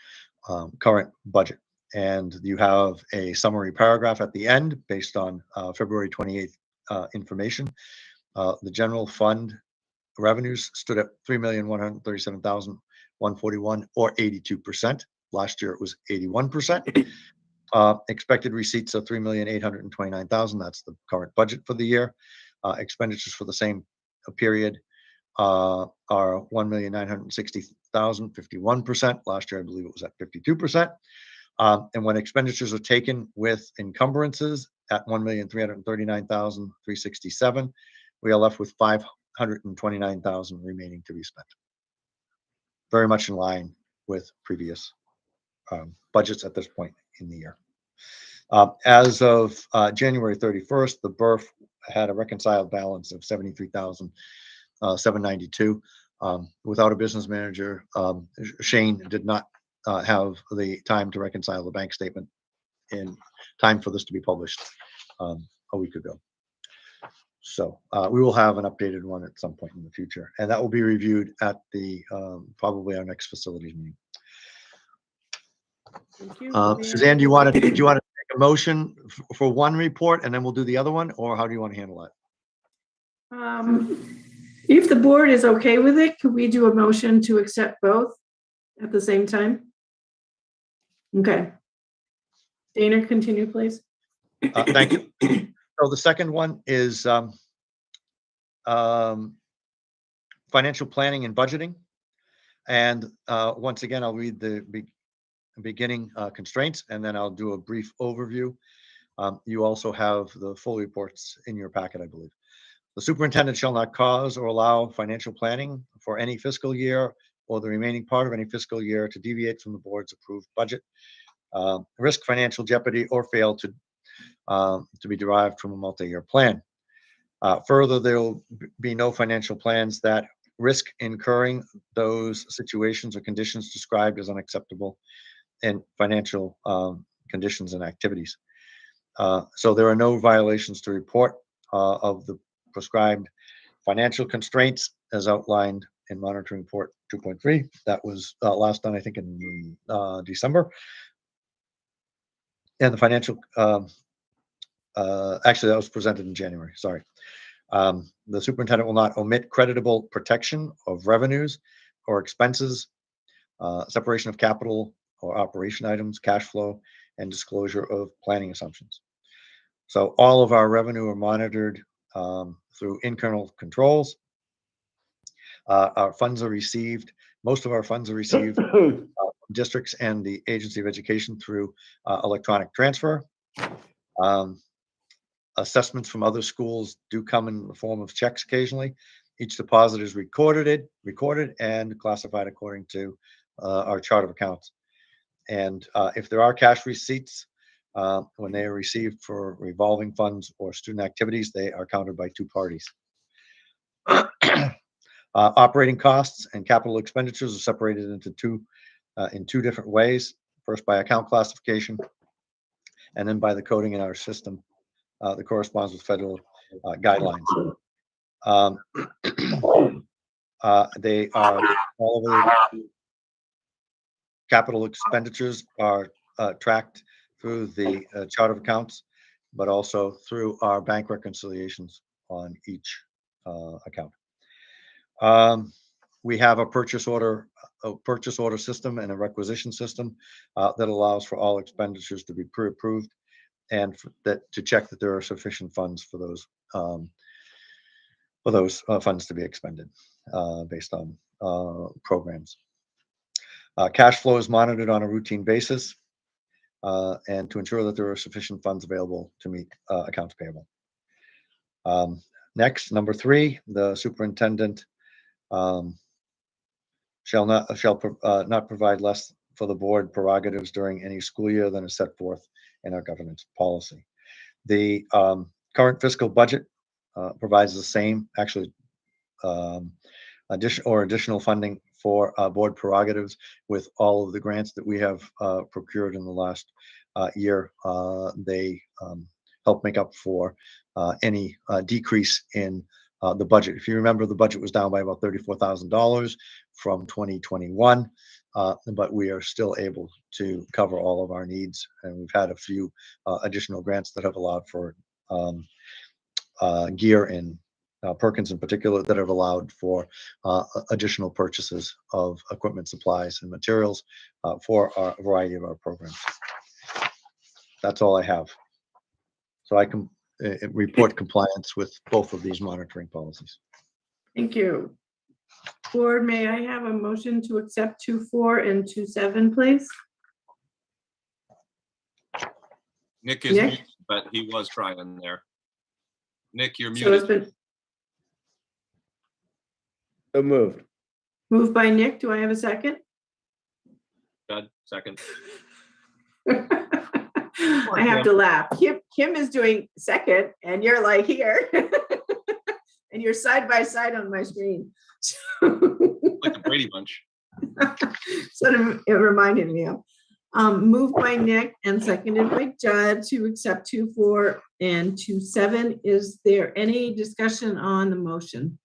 current budget. And you have a summary paragraph at the end based on February 28th information. The general fund revenues stood at $3,137,141, or 82%. Last year it was 81%. Expected receipts of $3,829,000. That's the current budget for the year. Expenditures for the same period are $1,960,000, 51%. Last year, I believe it was at 52%. And when expenditures are taken with encumbrances at $1,339,367, we are left with $529,000 remaining to be spent. Very much in line with previous budgets at this point in the year. As of January 31st, the BRF had a reconciled balance of $73,792. Without a business manager, Shane did not have the time to reconcile the bank statement in time for this to be published a week ago. So we will have an updated one at some point in the future, and that will be reviewed at the probably our next facilities meeting. Thank you. Suzanne, do you want to make a motion for one report and then we'll do the other one, or how do you want to handle that? If the board is okay with it, could we do a motion to accept both at the same time? Okay. Dana, continue, please. Thank you. So the second one is financial planning and budgeting. And once again, I'll read the beginning constraints, and then I'll do a brief overview. You also have the full reports in your packet, I believe. The superintendent shall not cause or allow financial planning for any fiscal year or the remaining part of any fiscal year to deviate from the board's approved budget, risk financial jeopardy, or fail to be derived from a multi-year plan. Further, there will be no financial plans that risk incurring those situations or conditions described as unacceptable in financial conditions and activities. So there are no violations to report of the prescribed financial constraints as outlined in monitoring report 2.3. That was last done, I think, in December. And the financial, actually, that was presented in January, sorry. The superintendent will not omit creditable protection of revenues or expenses, separation of capital or operation items, cash flow, and disclosure of planning assumptions. So all of our revenue are monitored through internal controls. Our funds are received, most of our funds are received districts and the Agency of Education through electronic transfer. Assessments from other schools do come in the form of checks occasionally. Each deposit is recorded and classified according to our chart of accounts. And if there are cash receipts, when they are received for revolving funds or student activities, they are counted by two parties. Operating costs and capital expenditures are separated into two different ways. First, by account classification, and then by the coding in our system that corresponds with federal guidelines. They are all of the capital expenditures are tracked through the chart of accounts, but also through our bank reconciliations on each account. We have a purchase order system and a requisition system that allows for all expenditures to be pre-approved and to check that there are sufficient funds for those funds to be expended based on programs. Cash flow is monitored on a routine basis and to ensure that there are sufficient funds available to meet accounts payable. Next, number 3, the superintendent shall not provide less for the board prerogatives during any school year than is set forth in our governance policy. The current fiscal budget provides the same, actually, additional funding for board prerogatives with all of the grants that we have procured in the last year. They help make up for any decrease in the budget. If you remember, the budget was down by about $34,000 from 2021, but we are still able to cover all of our needs. And we've had a few additional grants that have allowed for gear and Perkins in particular that have allowed for additional purchases of equipment, supplies, and materials for a variety of our programs. That's all I have. So I can report compliance with both of these monitoring policies. Thank you. Board, may I have a motion to accept 2.4 and 2.7, please? Nick is muted, but he was trying there. Nick, you're So it's muted. been So moved. moved by Nick. Do I have a second? Good, second. I have to laugh. Kim is doing second, and you're like here, and you're side by side on my screen. Brady Bunch. Sort of, it reminded me of. Moved by Nick and seconded by Judd to accept 2.4 and 2.7. Is there any discussion on the motion?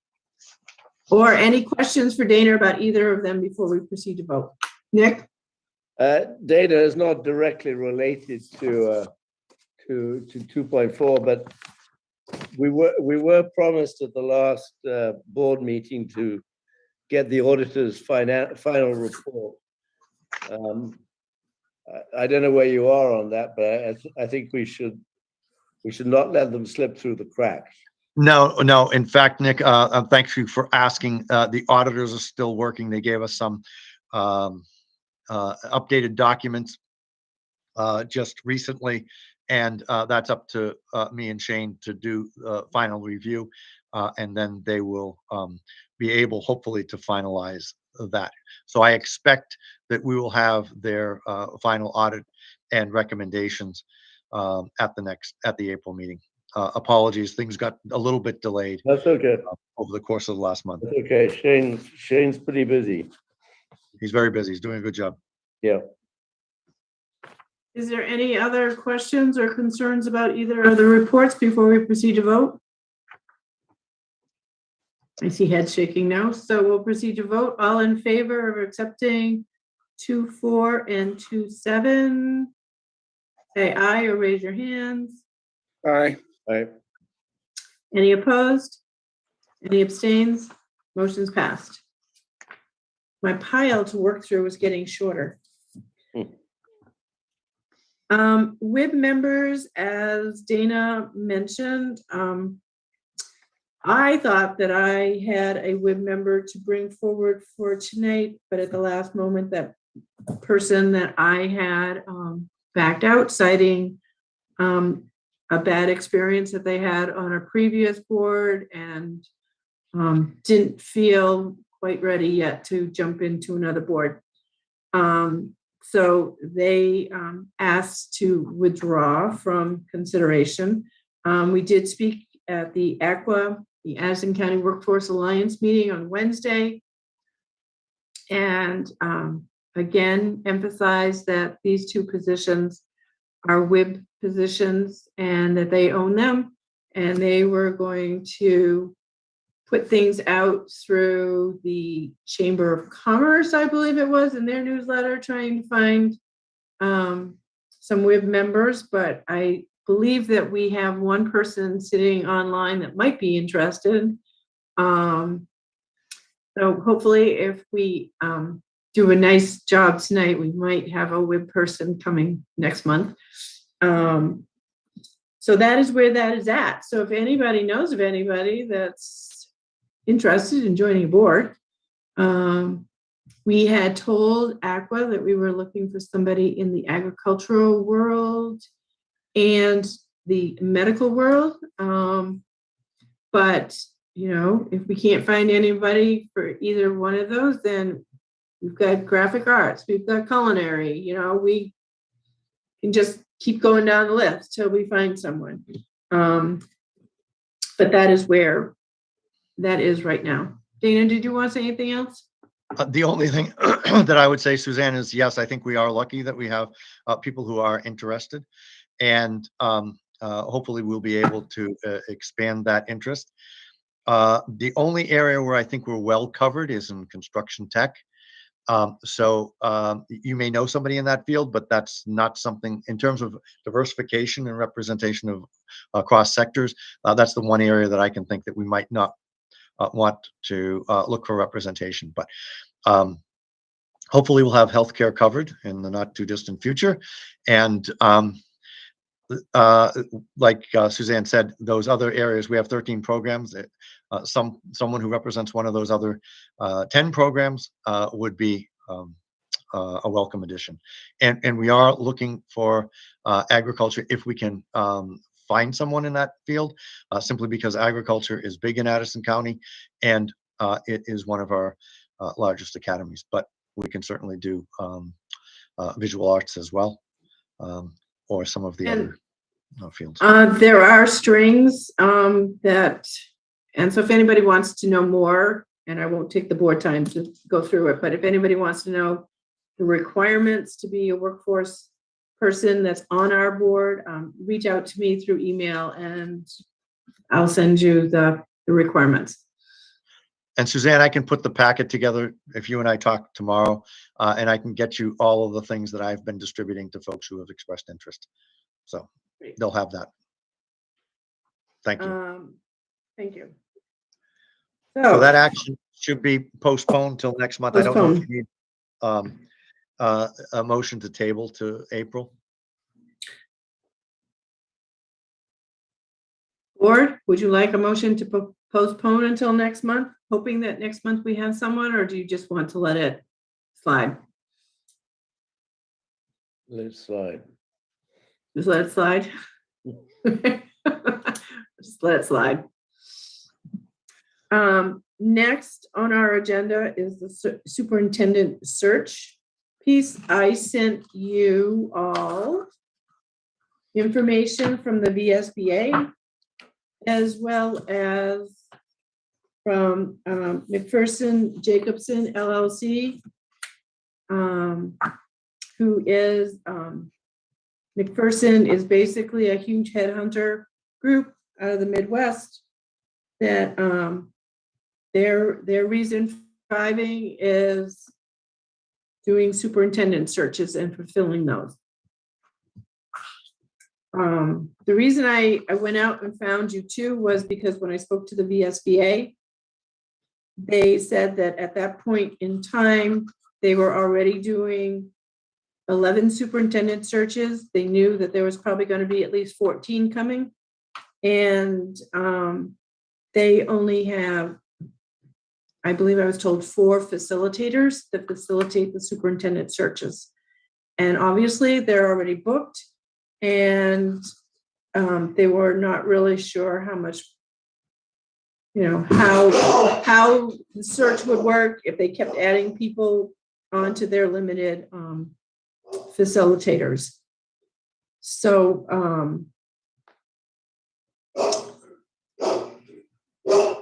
Or any questions for Dana about either of them before we proceed to vote? Nick? Data is not directly related to 2.4, but we were promised at the last board meeting to get the auditor's final report. I don't know where you are on that, but I think we should not let them slip through the cracks. No. In fact, Nick, thank you for asking. The auditors are still working. They gave us some updated documents just recently, and that's up to me and Shane to do final review, and then they will be able, hopefully, to finalize that. So I expect that we will have their final audit and recommendations at the April meeting. Apologies, things got a little bit delayed. That's okay. Over the course of the last month. That's okay. Shane's pretty busy. He's very busy. He's doing a good job. Yeah. Is there any other questions or concerns about either of the reports before we proceed to vote? I see heads shaking now, so we'll proceed to vote. All in favor of accepting 2.4 and 2.7, say aye or raise your hands. Aye. Aye. Any opposed? Any abstains? Motion's passed. My pile to work through is getting shorter. WIB members, as Dana mentioned, I thought that I had a WIB member to bring forward for tonight, but at the last moment, that person that I had backed out, citing a bad experience that they had on a previous board and didn't feel quite ready yet to jump into another board. So they asked to withdraw from consideration. We did speak at the the Addison County Workforce Alliance meeting on Wednesday. And again, emphasize that these two positions are WIB positions and that they own them. And they were going to put things out through the Chamber of Commerce, I believe it was, in their newsletter, trying to find some WIB members, but I believe that we have one person sitting online that might be interested. So hopefully if we do a nice job tonight, we might have a WIB person coming next month. So that is where that is at. So if anybody knows of anybody that's interested in joining a board, we had told Aqua that we were looking for somebody in the agricultural world and the medical world. But, you know, if we can't find anybody for either one of those, then we've got graphic arts, we've got culinary, you know, we can just keep going down the list till we find someone. But that is where that is right now. Dana, did you want to say anything else? The only thing that I would say, Suzanne, is yes, I think we are lucky that we have people who are interested, and hopefully we'll be able to expand that interest. The only area where I think we're well covered is in construction tech. So you may know somebody in that field, but that's not something in terms of diversification and representation of across sectors. That's the one area that I can think that we might not want to look for representation. But hopefully we'll have healthcare covered in the not too distant future. And like Suzanne said, those other areas, we have 13 programs. Someone who represents one of those other 10 programs would be a welcome addition. And we are looking for agriculture if we can find someone in that field, simply because agriculture is big in Addison County and it is one of our largest academies. But we can certainly do visual arts as well, or some of the other fields. There are strings and so if anybody wants to know more, and I won't take the board time to go through it, but if anybody wants to know the requirements to be a workforce person that's on our board, reach out to me through email and I'll send you the requirements. And Suzanne, I can put the packet together if you and I talk tomorrow, and I can get you all of the things that I've been distributing to folks who have expressed interest. So they'll have that. Thank you. Thank you. So that action should be postponed till next month. I don't know if you need a motion to table to April. Board, would you like a motion to postpone until next month, hoping that next month we have someone, or do you just want to let it slide? Let it slide. Just let it slide? Just let it slide. Next on our agenda is the superintendent search piece. I sent you all information from the VSBA as well as from McPherson Jacobson LLC, who is McPherson is basically a huge headhunter group out of the Midwest that their reason for thriving is doing superintendent searches and fulfilling those. The reason I went out and found you too was because when I spoke to the VSBA, they said that at that point in time, they were already doing 11 superintendent searches. They knew that there was probably going to be at least 14 coming. And they only have, I believe I was told, 4 facilitators that facilitate the superintendent searches. And obviously they're already booked. And they were not really sure how much, how the search would work if they kept adding people onto their limited facilitators. So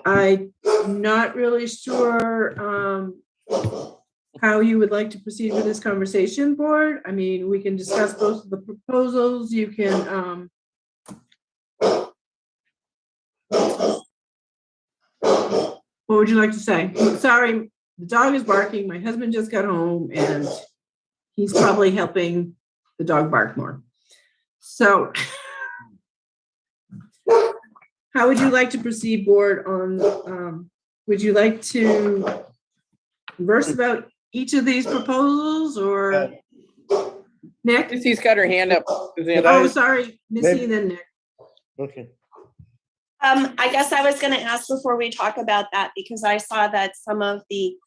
I'm not really sure how you would like to proceed with this conversation, board. I mean, we can discuss both of the proposals. You can what would you like to say? Sorry, the dog is barking. My husband just got home and he's probably helping the dog bark more. So how would you like to proceed, board, on would you like to converse about each of these proposals, or Nick? Missy's got her hand up. Suzanne. Oh, sorry, Missy, then Nick. Okay. I guess I was going to ask before we talk about that, because I saw that some of the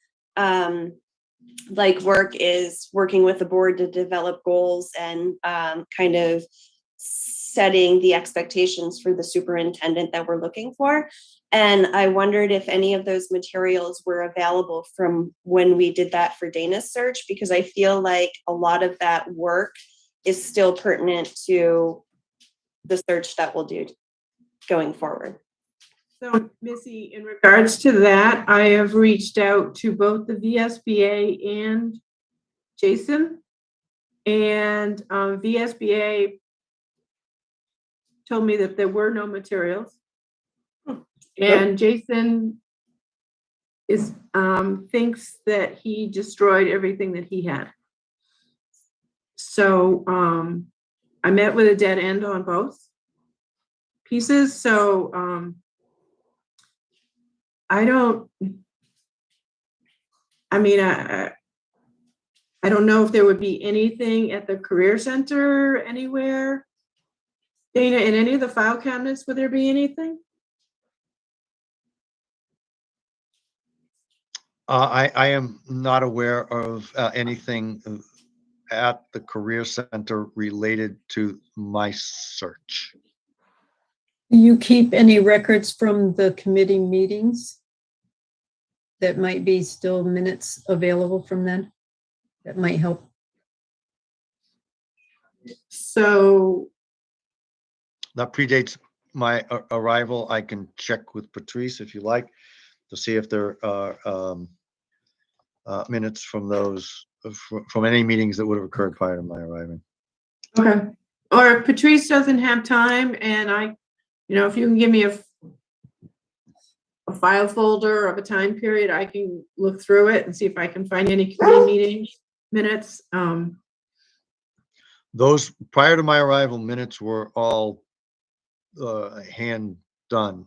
work is working with the board to develop goals and kind of setting the expectations for the superintendent that we're looking for. And I wondered if any of those materials were available from when we did that for Dana's search, because I feel like a lot of that work is still pertinent to the search that we'll do going forward. So, Missy, in regards to that, I have reached out to both the VSBA and Jason, and VSBA told me that there were no materials. And Jason is thinks that he destroyed everything that he had. So I met with a dead end on both pieces. So I don't know if there would be anything at the Career Center anywhere. Dana, in any of the file cabinets, would there be anything? I am not aware of anything at the Career Center related to my search. Do you keep any records from the committee meetings that might be still minutes available from then? That might help. So that predates my arrival. I can check with Patrice if you like. to see if there are minutes from those, from any meetings that would have occurred prior to my arriving. Okay. Or if Patrice doesn't have time and if you can give me a file folder of a time period, I can look through it and see if I can find any committee meeting minutes. Those prior to my arrival minutes were all hand done.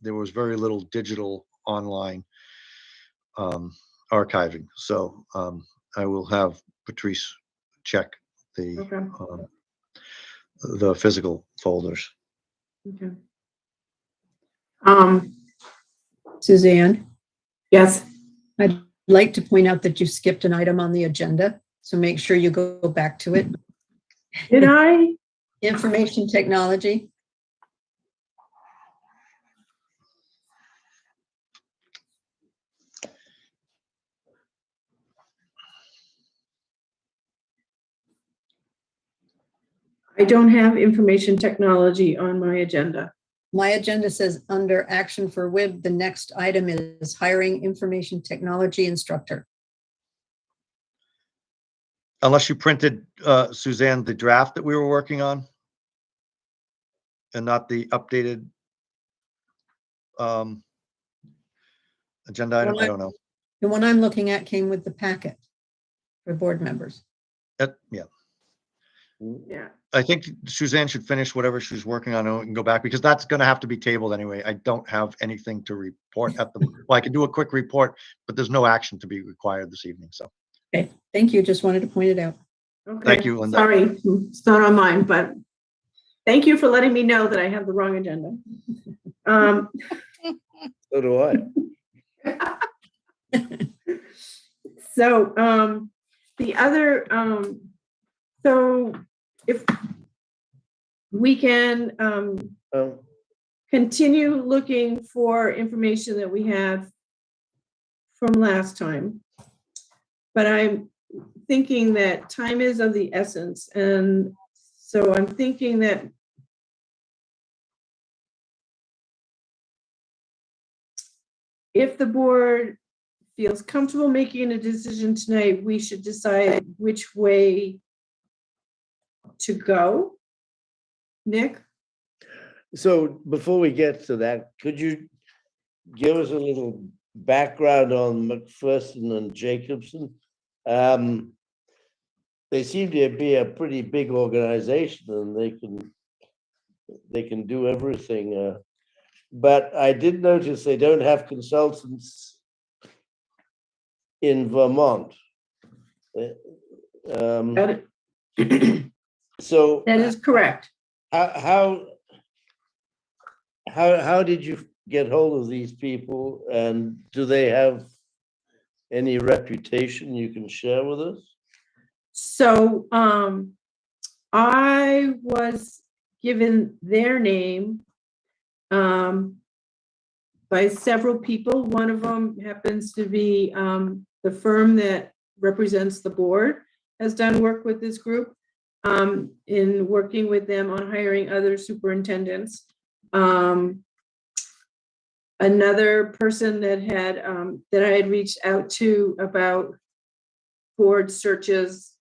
There was very little digital online archiving. So I will have Patrice check the physical folders. Okay. Suzanne, Yes. I'd like to point out that you skipped an item on the agenda, so make sure you go back to it. Did I? Information technology. I don't have information technology on my agenda. My agenda says under action for WIB, the next item is hiring information technology instructor. Unless you printed, Suzanne, the draft that we were working on and not the updated agenda item, I don't know. The one I'm looking at came with the packet for board members. Yeah. Yeah. I think Suzanne should finish whatever she's working on and go back because that's going to have to be tabled anyway. I don't have anything to report at the, well, I can do a quick report, but there's no action to be required this evening. So. Okay, thank you. Just wanted to point it out. Okay. Thank you, Linda. Sorry, it's not on mine, but thank you for letting me know that I have the wrong agenda. So do I. So the other, so if we can continue looking for information that we have from last time, but I'm thinking that time is of the essence. And so I'm thinking that if the board feels comfortable making a decision tonight, we should decide which way to go. Nick? So before we get to that, could you give us a little background on McPherson and Jacobson? They seem to be a pretty big organization and they can do everything. But I did notice they don't have consultants in Vermont. So that is correct. How did you get hold of these people, and do they have any reputation you can share with us? So I was given their name by several people. One of them happens to be the firm that represents the board, has done work with this group in working with them on hiring other superintendents. Another person that I had reached out to about board searches,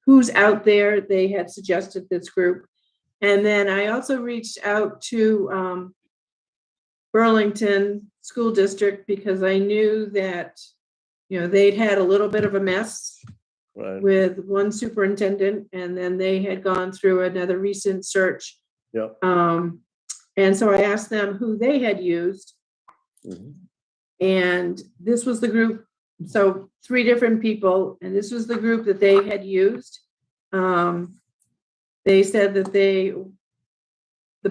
who's out there, they had suggested this group. And then I also reached out to Burlington School District because I knew that, they'd had a little bit of a mess with one superintendent, and then they had gone through another recent search. Yep. And so I asked them who they had used. Mm-hmm. And this was the group, so 3 different people, and this was the group that they had used. They said that the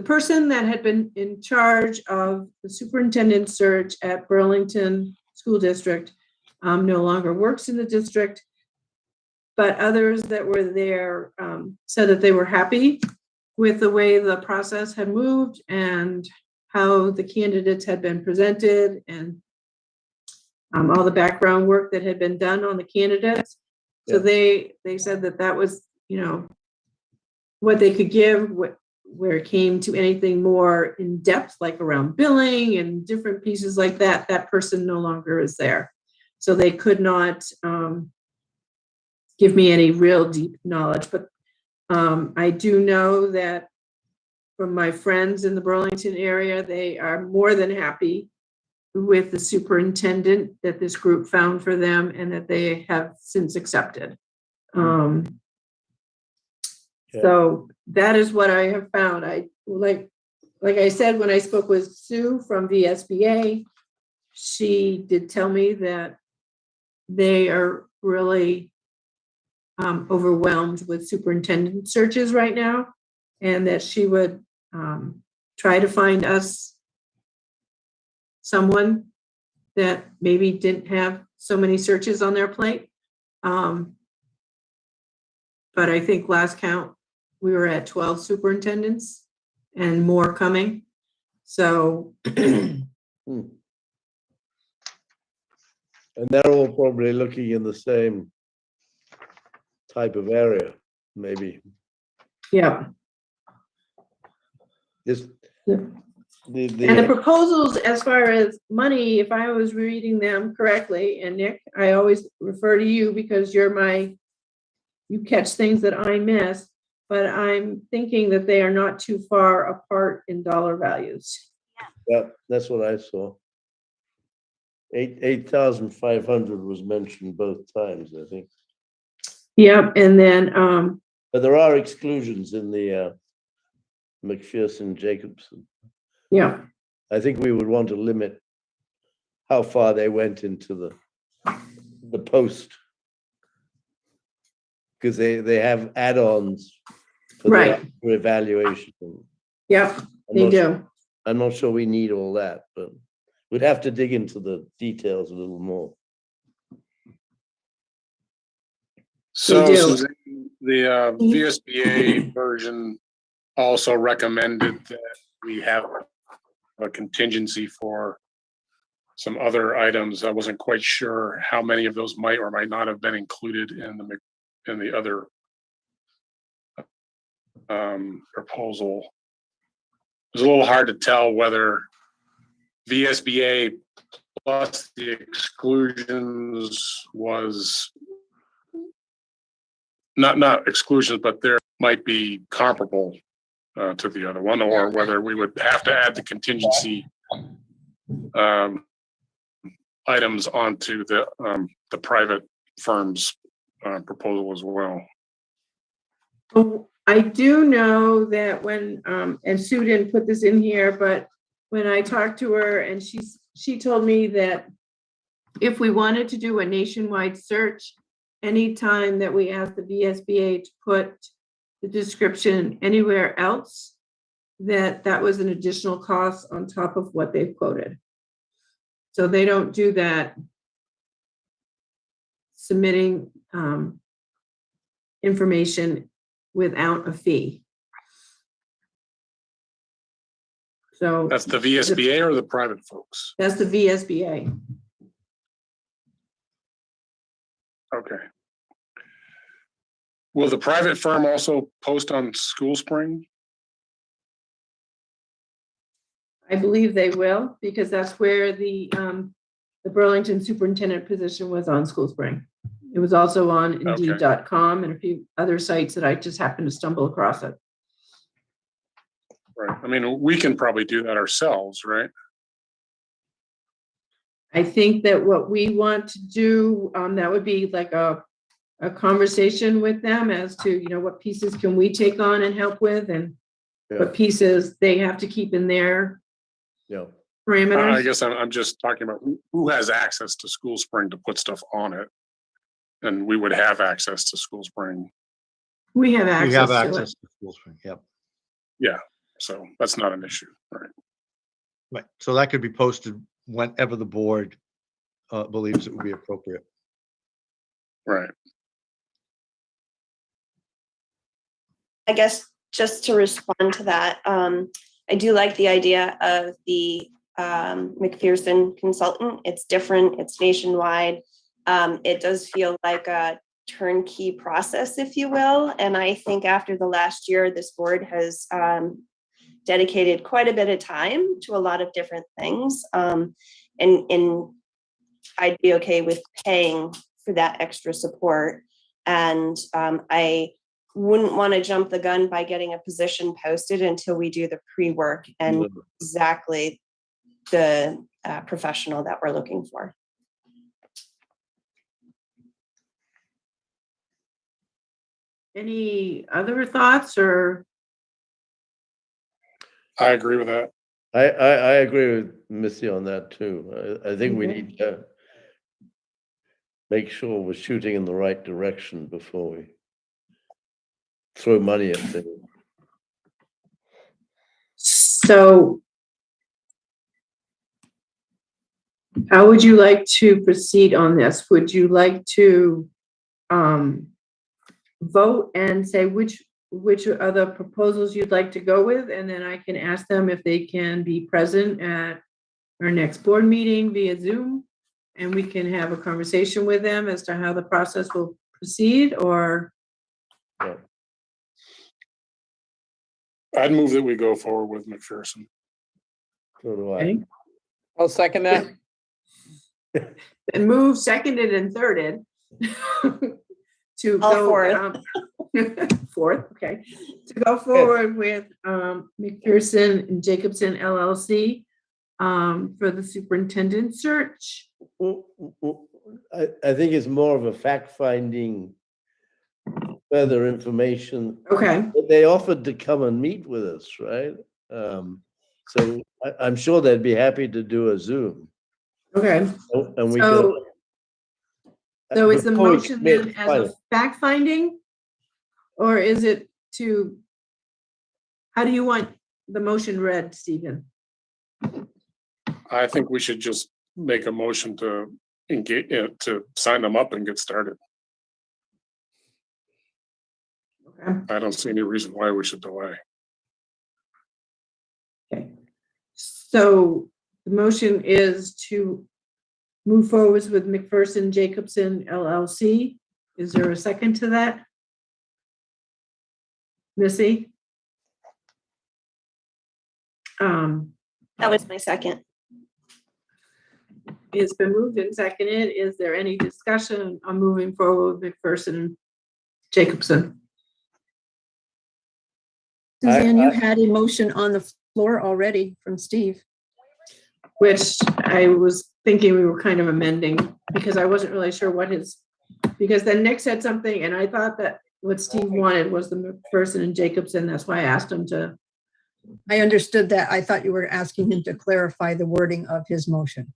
person that had been in charge of the superintendent search at Burlington School District no longer works in the district, but others that were there said that they were happy with the way the process had moved and how the candidates had been presented and all the background work that had been done on the candidates. So they said that was, what they could give where it came to anything more in depth, like around billing and different pieces like that, that person no longer is there. So they could not give me any real deep knowledge, but I do know that from my friends in the Burlington area, they are more than happy with the superintendent that this group found for them and that they have since accepted. So that is what I have found. I like I said, when I spoke with Sue from VSBA, she did tell me that they are really overwhelmed with superintendent searches right now, and that she would try to find us someone that maybe didn't have so many searches on their plate. But I think last count, we were at 12 superintendents and more coming. So. And they're all probably looking in the same type of area, maybe. Yeah. This, And the proposals, as far as money, if I was reading them correctly, and Nick, I always refer to you because you catch things that I miss, but I'm thinking that they are not too far apart in dollar values. Yeah, that's what I saw. 8,500 was mentioned both times, I think. Yep, and then but there are exclusions in the McPherson-Jacobson. Yeah, I think we would want to limit how far they went into the post, because they have add-ons for right. the evaluation. Yep, they do. I'm not sure we need all that, but we'd have to dig into the details a little more. So Suzanne, the VSBA version also recommended that we have a contingency for some other items. I wasn't quite sure how many of those might or might not have been included in the other proposal. It was a little hard to tell whether VSBA plus the exclusions was not exclusions, but there might be comparable to the other one, or whether we would have to add the contingency items onto the private firm's proposal as well. Oh, I do know that when, and Sue didn't put this in here, but when I talked to her and she told me that if we wanted to do a nationwide search, anytime that we asked the VSBA to put the description anywhere else, that was an additional cost on top of what they've quoted. So they don't do that submitting information without a fee. So that's the VSBA or the private folks? That's the VSBA. Okay. Will the private firm also post on School Spring? I believe they will, because that's where the Burlington superintendent position was on School Spring. It was also on Indeed.com and a few other sites that I just happened to stumble across it. Right. I mean, we can probably do that ourselves, right? I think that what we want to do, that would be like a conversation with them as to, what pieces can we take on and help with, and what pieces they have to keep in their parameters. I guess I'm just talking about who has access to School Spring to put stuff on it. And we would have access to School Spring. We have access to School Spring, yep. Yeah, so that's not an issue, right? Right, so that could be posted whenever the board believes it would be appropriate. Right. I guess just to respond to that, I do like the idea of the McPherson consultant. It's different, it's nationwide. It does feel like a turnkey process, if you will. And I think after the last year, this board has dedicated quite a bit of time to a lot of different things. And I'd be okay with paying for that extra support. And I wouldn't want to jump the gun by getting a position posted until we do the pre-work and exactly the professional that we're looking for. Any other thoughts or? I agree with that. I agree with Missy on that too. I think we Okay. need to make sure we're shooting in the right direction before we throw money at things. So how would you like to proceed on this? Would you like to vote and say which other proposals you'd like to go with? And then I can ask them if they can be present at our next board meeting via Zoom. And we can have a conversation with them as to how the process will proceed, or? Yeah. I'd move that we go forward with McPherson. So do I. Okay. I'll second that. And move, seconded and thirded to All go fourth, okay, to go forward with McPherson and Jacobson LLC for the superintendent search. I think it's more of a fact-finding, further information. Okay, They offered to come and meet with us, right? So I'm sure they'd be happy to do a Zoom. okay. And we So is the before we motion commit, then as fine. a fact finding? Or is it to, how do you want the motion read, Stephen? I think we should just make a motion to engage, to sign them up and get started. Okay. I don't see any reason why we should delay. Okay. So the motion is to move forward with McPherson Jacobson LLC. Is there a second to that? Missy? That was my second. It's been moved and seconded. Is there any discussion on moving forward with McPherson Jacobson? Suzanne, you had a motion on the floor already from Steve. Which I was thinking we were kind of amending because I wasn't really sure what because then Nick said something and I thought that what Steve wanted was the McPherson and Jacobson. That's why I asked him to. I understood that. I thought you were asking him to clarify the wording of his motion.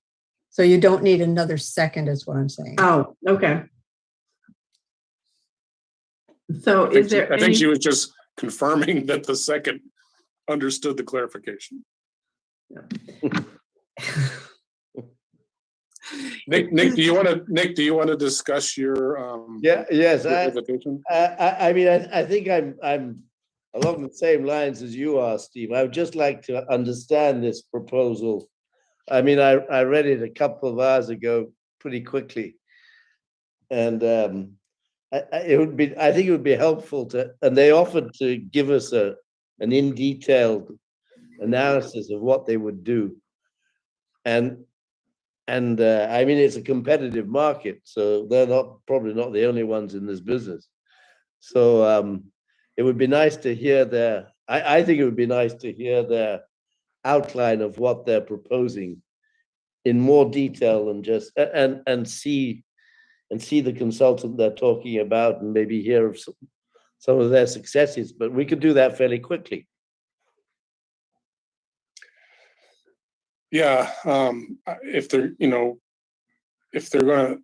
So you don't need another second is what I'm saying. Oh, okay. So I think is there I think any, she was just confirming that the second understood the clarification. Nick, do you want to discuss your yes, your invitation? I mean, I think I'm along the same lines as you are, Steve. I would just like to understand this proposal. I mean, I read it a couple of hours ago pretty quickly, and I think it would be helpful to. And they offered to give us an in detailed analysis of what they would do, and I mean, it's a competitive market, so they're probably not the only ones in this business. So it would be nice to hear I think it would be nice to hear their outline of what they're proposing in more detail and just and see the consultant they're talking about and maybe hear of some of their successes. But we could do that fairly quickly. Yeah, if they're going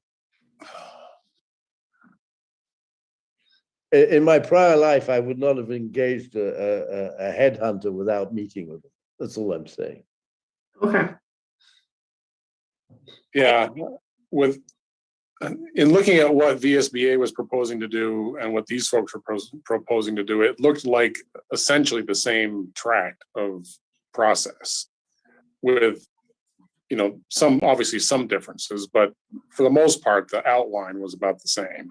to. In my prior life, I would not have engaged a headhunter without meeting with them. That's all I'm saying. okay, Yeah, in looking at what VSBA was proposing to do and what these folks are proposing to do, it looked like essentially the same track of process with, obviously some differences, but for the most part, the outline was about the same.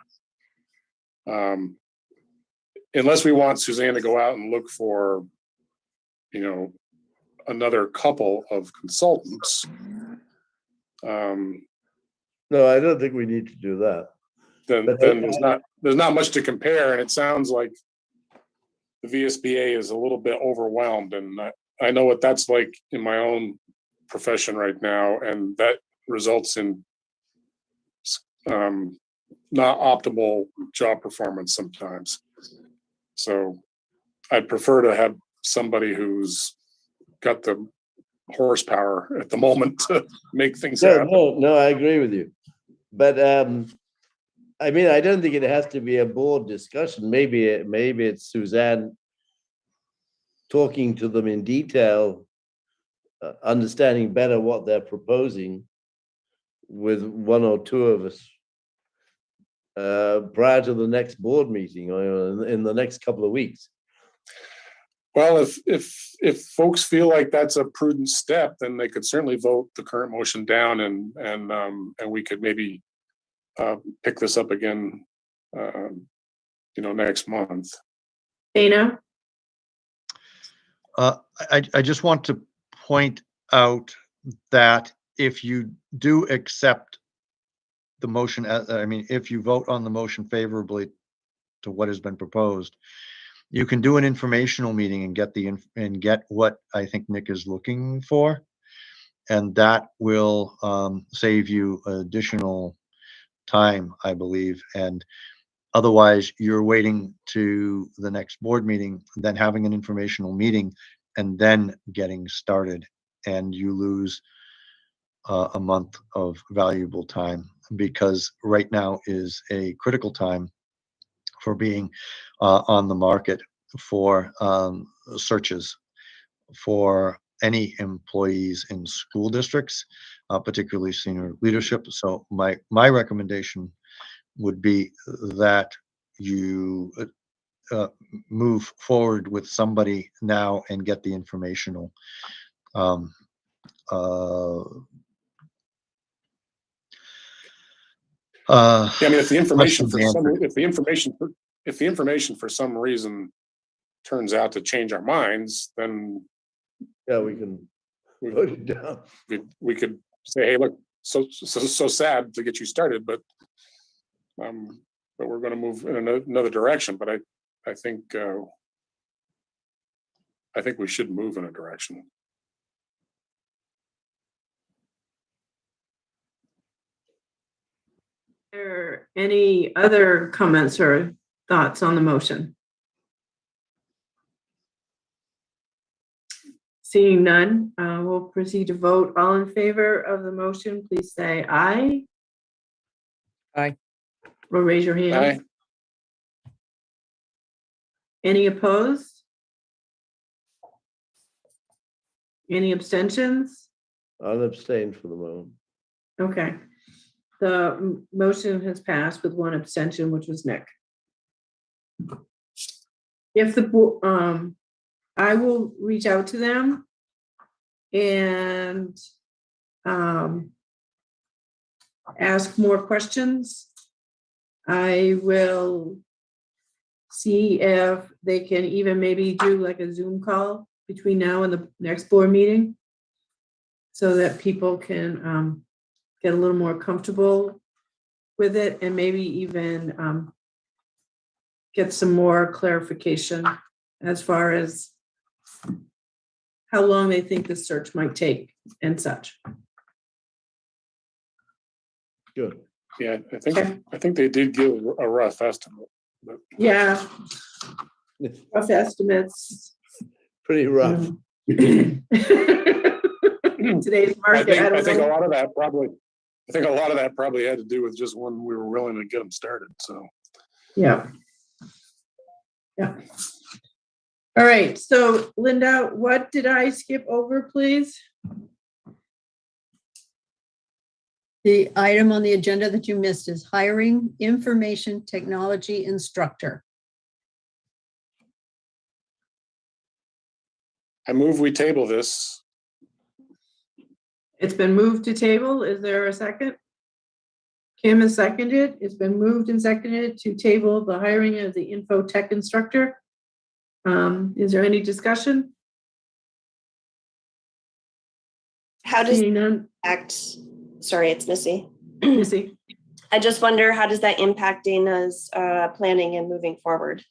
Unless we want Suzanne to go out and look for, another couple of consultants. No, I don't think we need to do that. Then But there's not much to compare, and it sounds like the VSBA is a little bit overwhelmed, and I know what that's like in my own profession right now, and that results in not optimal job performance sometimes. So I'd prefer to have somebody who's got the horsepower at the moment to make things happen. No, I agree with you. But I mean, I don't think it has to be a board discussion. Maybe it's Suzanne talking to them in detail, understanding better what they're proposing with one or two of us prior to the next board meeting or in the next couple of weeks. Well, if folks feel like that's a prudent step, then they could certainly vote the current motion down, and we could maybe pick this up again, next month. Dana? I just want to point out that if you do accept the motion, if you vote on the motion favorably to what has been proposed, you can do an informational meeting and get what I think Nick is looking for, and that will save you additional time, I believe. And otherwise, you're waiting to the next board meeting, then having an informational meeting, and then getting started, and you lose a month of valuable time, because right now is a critical time for being on the market for searches for any employees in school districts, particularly senior leadership. So my recommendation would be that you move forward with somebody now and get the informational if the information questions if the information for some reason turns out to change our minds, then yeah, we can vote it down. We could say, hey, look, so sad to get you started, but we're going to move in another direction. But I think we should move in a direction. Are there any other comments or thoughts on the motion? Seeing none, we'll proceed to vote. All in favor of the motion, please say aye. Aye. Or raise your hand. Aye. Any opposed? Any abstentions? I'll abstain for the moment. Okay. The motion has passed with one abstention, which was Nick. If the I will reach out to them and ask more questions. I will see if they can even maybe do like a Zoom call between now and the next board meeting, so that people can get a little more comfortable with it, and maybe even get some more clarification as far as how long they think the search might take and such. Good. Yeah, I think they did give a rough estimate. But Yeah. Rough estimates. Pretty rough. Today's market. I think a lot of that probably had to do with just when we were willing to get them started. So yeah. All right. So Linda, what did I skip over, please? The item on the agenda that you missed is hiring information technology instructor. I move we table this. It's been moved to table. Is there a second? Kim has seconded. It's been moved and seconded to table the hiring of the info tech instructor. Is there any discussion? How does Seeing none. Sorry, it's Missy. Missy. I just wonder, how does that impact Dana's planning and moving forward?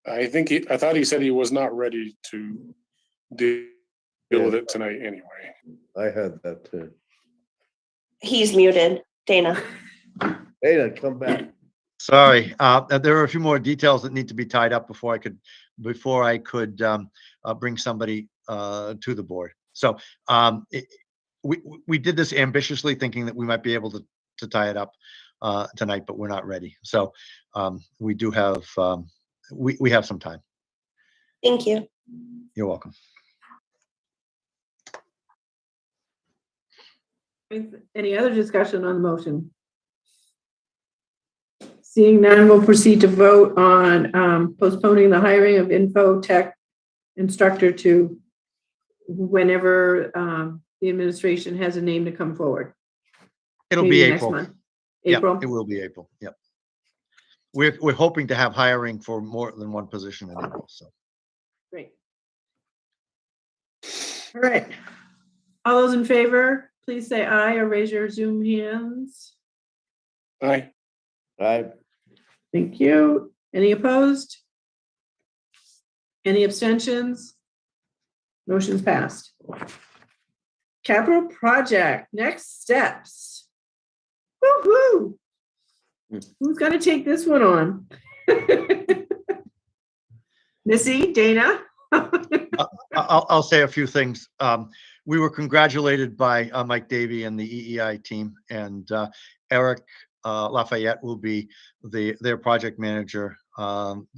I thought he said he was not ready to deal with it tonight anyway. I heard that too. He's muted, Dana. Dana, come back. Sorry, there are a few more details that need to be tied up before I could bring somebody to the board. So we did this ambitiously, thinking that we might be able to tie it up tonight, but we're not ready. So we do have we have some time. Thank you. You're welcome. Any other discussion on the motion? Seeing none, we'll proceed to vote on postponing the hiring of info tech instructor to whenever the administration has a name to come forward. It'll Maybe be next April. month. Yeah, April. it will be April. Yep. We're hoping to have hiring for more than one position in April. So Great. All right. All those in favor, please say aye or raise your Zoom hands. Aye. Aye. Thank you. Any opposed? Any abstentions? Motion's passed. Capital project, next steps. Woo-hoo. Who's gonna take this one on? Missy, Dana? I'll say a few things. We were congratulated by Mike Davey and the EEI team, and Eric Lafayette will be their project manager,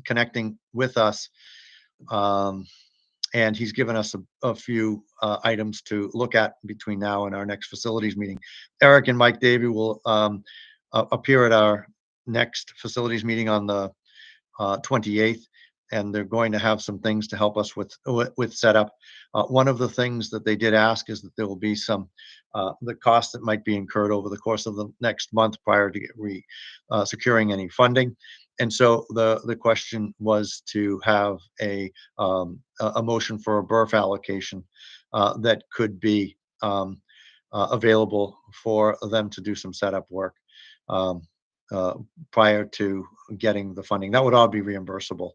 connecting with us. And he's given us a few items to look at between now and our next facilities meeting. Eric and Mike Davey will appear at our next facilities meeting on the 28th, and they're going to have some things to help us with setup. One of the things that they did ask is that there will be some the costs that might be incurred over the course of the next month prior to securing any funding. And so the question was to have a motion for a BRF allocation that could be available for them to do some setup work prior to getting the funding. That would all be reimbursable,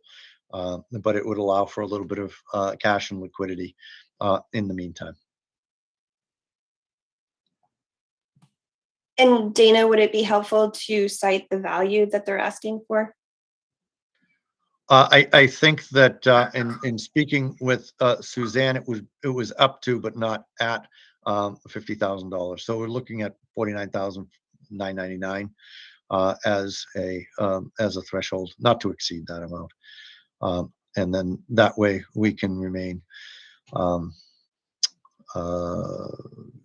but it would allow for a little bit of cash and liquidity in the meantime. And Dana, would it be helpful to cite the value that they're asking for? I think that in speaking with Suzanne, it was up to, but not at $50,000. So we're looking at $49,999 as a threshold, not to exceed that amount, and then that way we can remain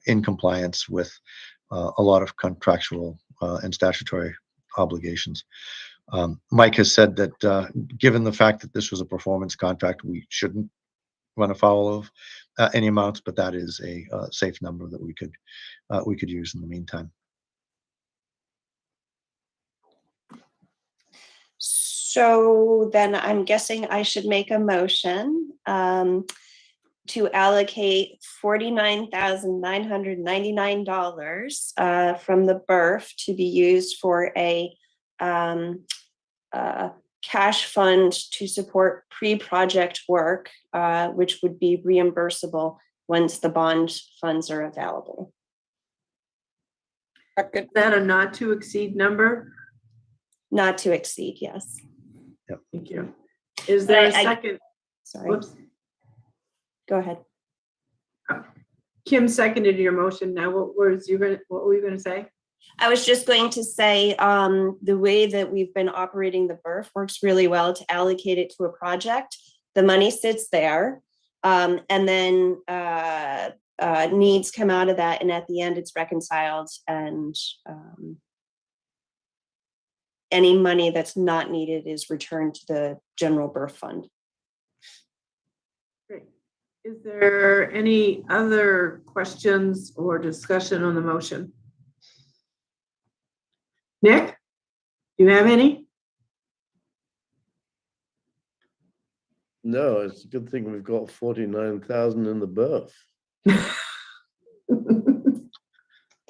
in compliance with a lot of contractual and statutory obligations. Mike has said that given the fact that this was a performance contract, we shouldn't run afoul of any amounts, but that is a safe number that we could use in the meantime. So then I'm guessing I should make a motion to allocate $49,999 from the BRF to be used for a cash fund to support pre-project work, which would be reimbursable once the bond funds are available. Is that a not to exceed number? Not to exceed, yes. Yep. Thank you. Is there a second? Sorry. Whoops. Go ahead. Kim seconded your motion. Now, what were you going to say? I was just going to say the way that we've been operating the BRF works really well to allocate it to a project. The money sits there, and then needs come out of that, and at the end it's reconciled, and any money that's not needed is returned to the general BRF fund. Great. Is there any other questions or discussion on the motion? Nick, do you have any? No, it's a good thing we've got 49,000 in the berth.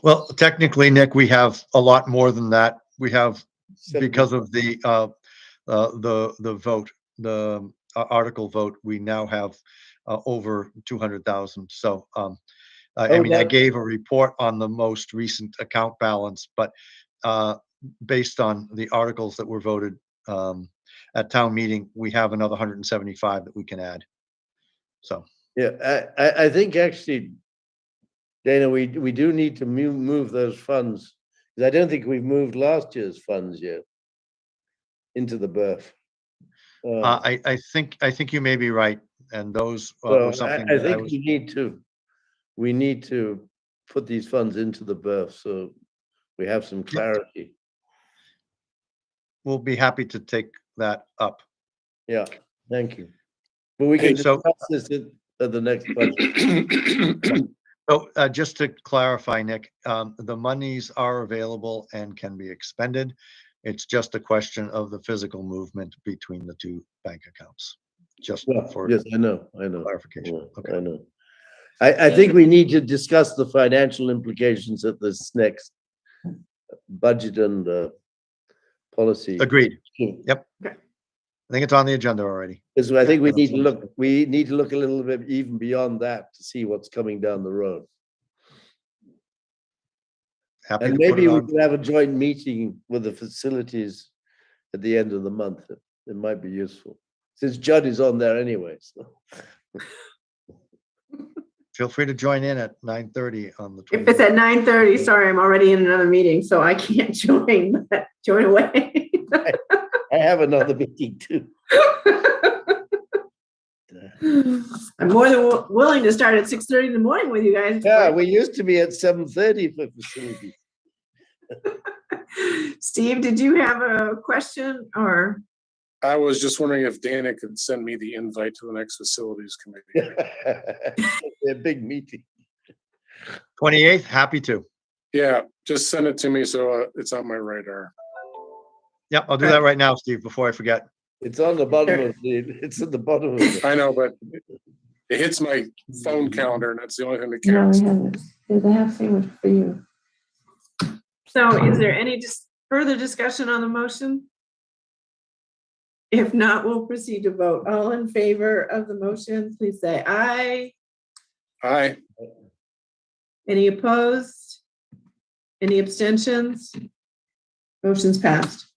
Well, technically, Nick, we have a lot more than that. We have, because of the vote, the article vote, we now have over 200,000. So, I mean, I gave a report on the most recent account balance, but based on the articles that were voted at town meeting, we have another 175 that we can add. So. Yeah, I think actually, Dana, we do need to move those funds, because I don't think we've moved last year's funds yet into the berth. I think you may be right, and those So were something I that I think was. we need to put these funds into the berth so we have some clarity. We'll be happy to take that up. Yeah, thank you. But we can discuss this at the next budget. So just to clarify, Nick, the monies are available and can be expended. It's just a question of the physical movement between the two bank accounts. Just for yes, I know. clarification. Yeah, Okay. I know. I think we need to discuss the financial implications of this next budget and policy. Agreed. Yep. Okay. I think it's on the agenda already. Because I think we need to look a little bit even beyond that to see what's coming down the road. Happy and to put maybe it we on. could have a joint meeting with the facilities at the end of the month. It might be useful, since Judd is on there anyway. So. Feel free to join in at 9:30 on the 28th. If it's at 9:30, sorry, I'm already in another meeting, so I can't join, but join away. I have another meeting too. I'm more than willing to start at 6:30 in the morning with you guys. Yeah, we used to be at 7:30 for facilities. Steve, did you have a question or? I was just wondering if Dana could send me the invite to the next facilities committee. A big meeting. 28th, happy to. Yeah, just send it to me so it's on my radar. Yep, I'll do that right now, Steve, before I forget. It's on the bottom of it's at the bottom of it. I know, but it hits my phone calendar, and that's the only thing that counts. I have same for you. So is there any further discussion on the motion? If not, we'll proceed to vote. All in favor of the motion, please say aye. Aye. Any opposed? Any abstentions? Motion's passed.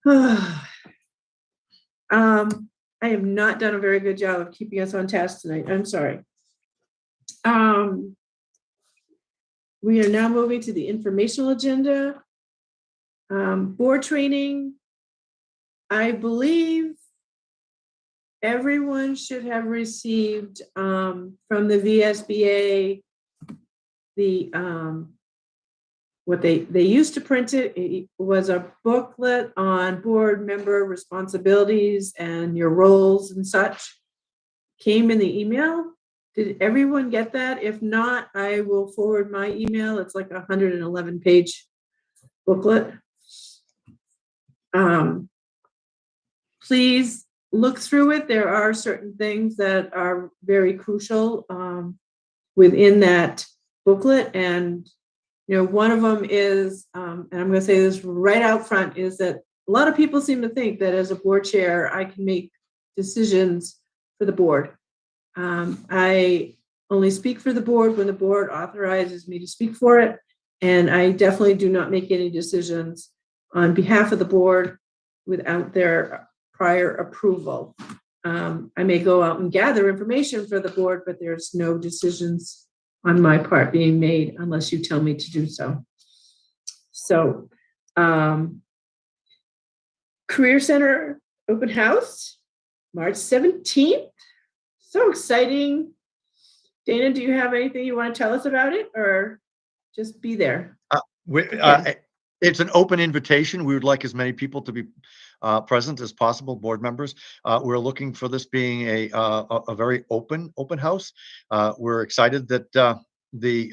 I have not done a very good job of keeping us on task tonight. I'm sorry. We are now moving to the informational agenda. Board training. I believe everyone should have received from the VSBA the what they used to print it was a booklet on board member responsibilities and your roles and such. Came in the email. Did everyone get that? If not, I will forward my email. It's like a 111-page booklet. Please look through it. There are certain things that are very crucial within that booklet, and one of them is, and I'm going to say this right out front, is that a lot of people seem to think that as a board chair, I can make decisions for the board. I only speak for the board when the board authorizes me to speak for it, and I definitely do not make any decisions on behalf of the board without their prior approval. I may go out and gather information for the board, but there's no decisions on my part being made unless you tell me to do so. So, Career Center open house, March 17th. So exciting. Dana, do you have anything you want to tell us about it, or just be there? It's an open invitation. We would like as many people to be present as possible, board members. We're looking for this being a very open house. We're excited that the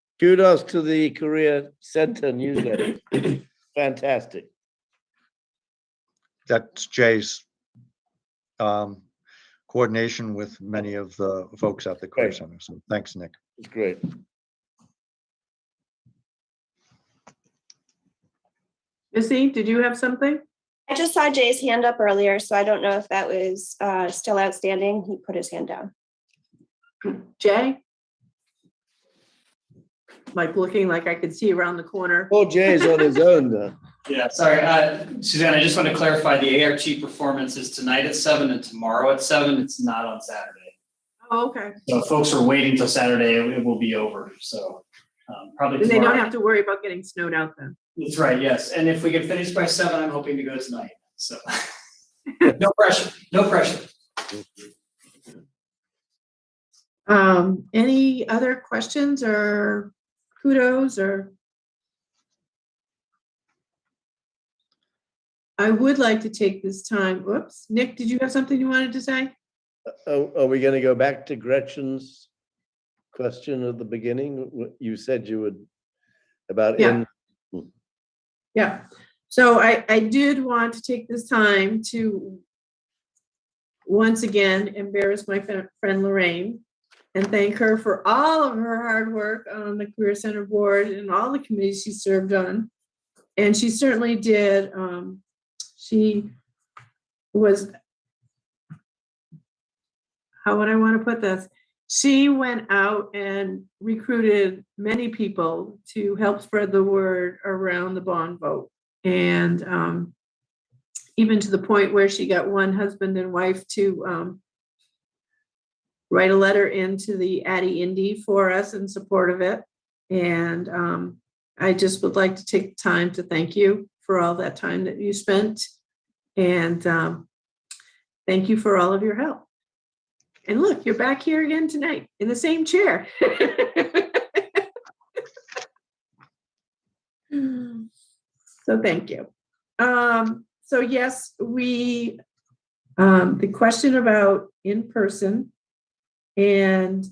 Kudos to the Career Center newsletter. Fantastic. That's Jay's coordination with many of the folks at the Career Right. Center. So thanks, Nick. It's great. Missy, did you have something? I just saw Jay's hand up earlier, so I don't know if that was still outstanding. He put his hand down. Jay? Like looking like I could see around the corner. Oh, Jay's on his own now. Yeah, sorry, Suzanne, I just want to clarify, the ART performance is tonight at 7 and tomorrow at 7. It's not on Saturday. Oh, okay. So if folks are waiting till Saturday, it will be over, so probably And they don't tomorrow. have to worry about getting snowed out then. That's right, yes, and if we can finish by 7, I'm hoping to go tonight, so. No pressure, no pressure. Any other questions or kudos or? I would like to take this time, whoops, Nick, did you have something you wanted to say? Are we going to go back to Gretchen's question at the beginning? You said you would about Yeah. Yeah, so I did want to take this time to once again embarrass my friend Lorraine and thank her for all of her hard work on the Career Center board and all the committees she served on. And she certainly did. She was, how would I want to put this? She went out and recruited many people to help spread the word around the bond vote. And even to the point where she got one husband and wife to write a letter into the Addie Indy for us in support of it. And I just would like to take the time to thank you for all that time that you spent. And thank you for all of your help. And look, you're back here again tonight in the same chair. So thank you. So yes, we, the question about in person and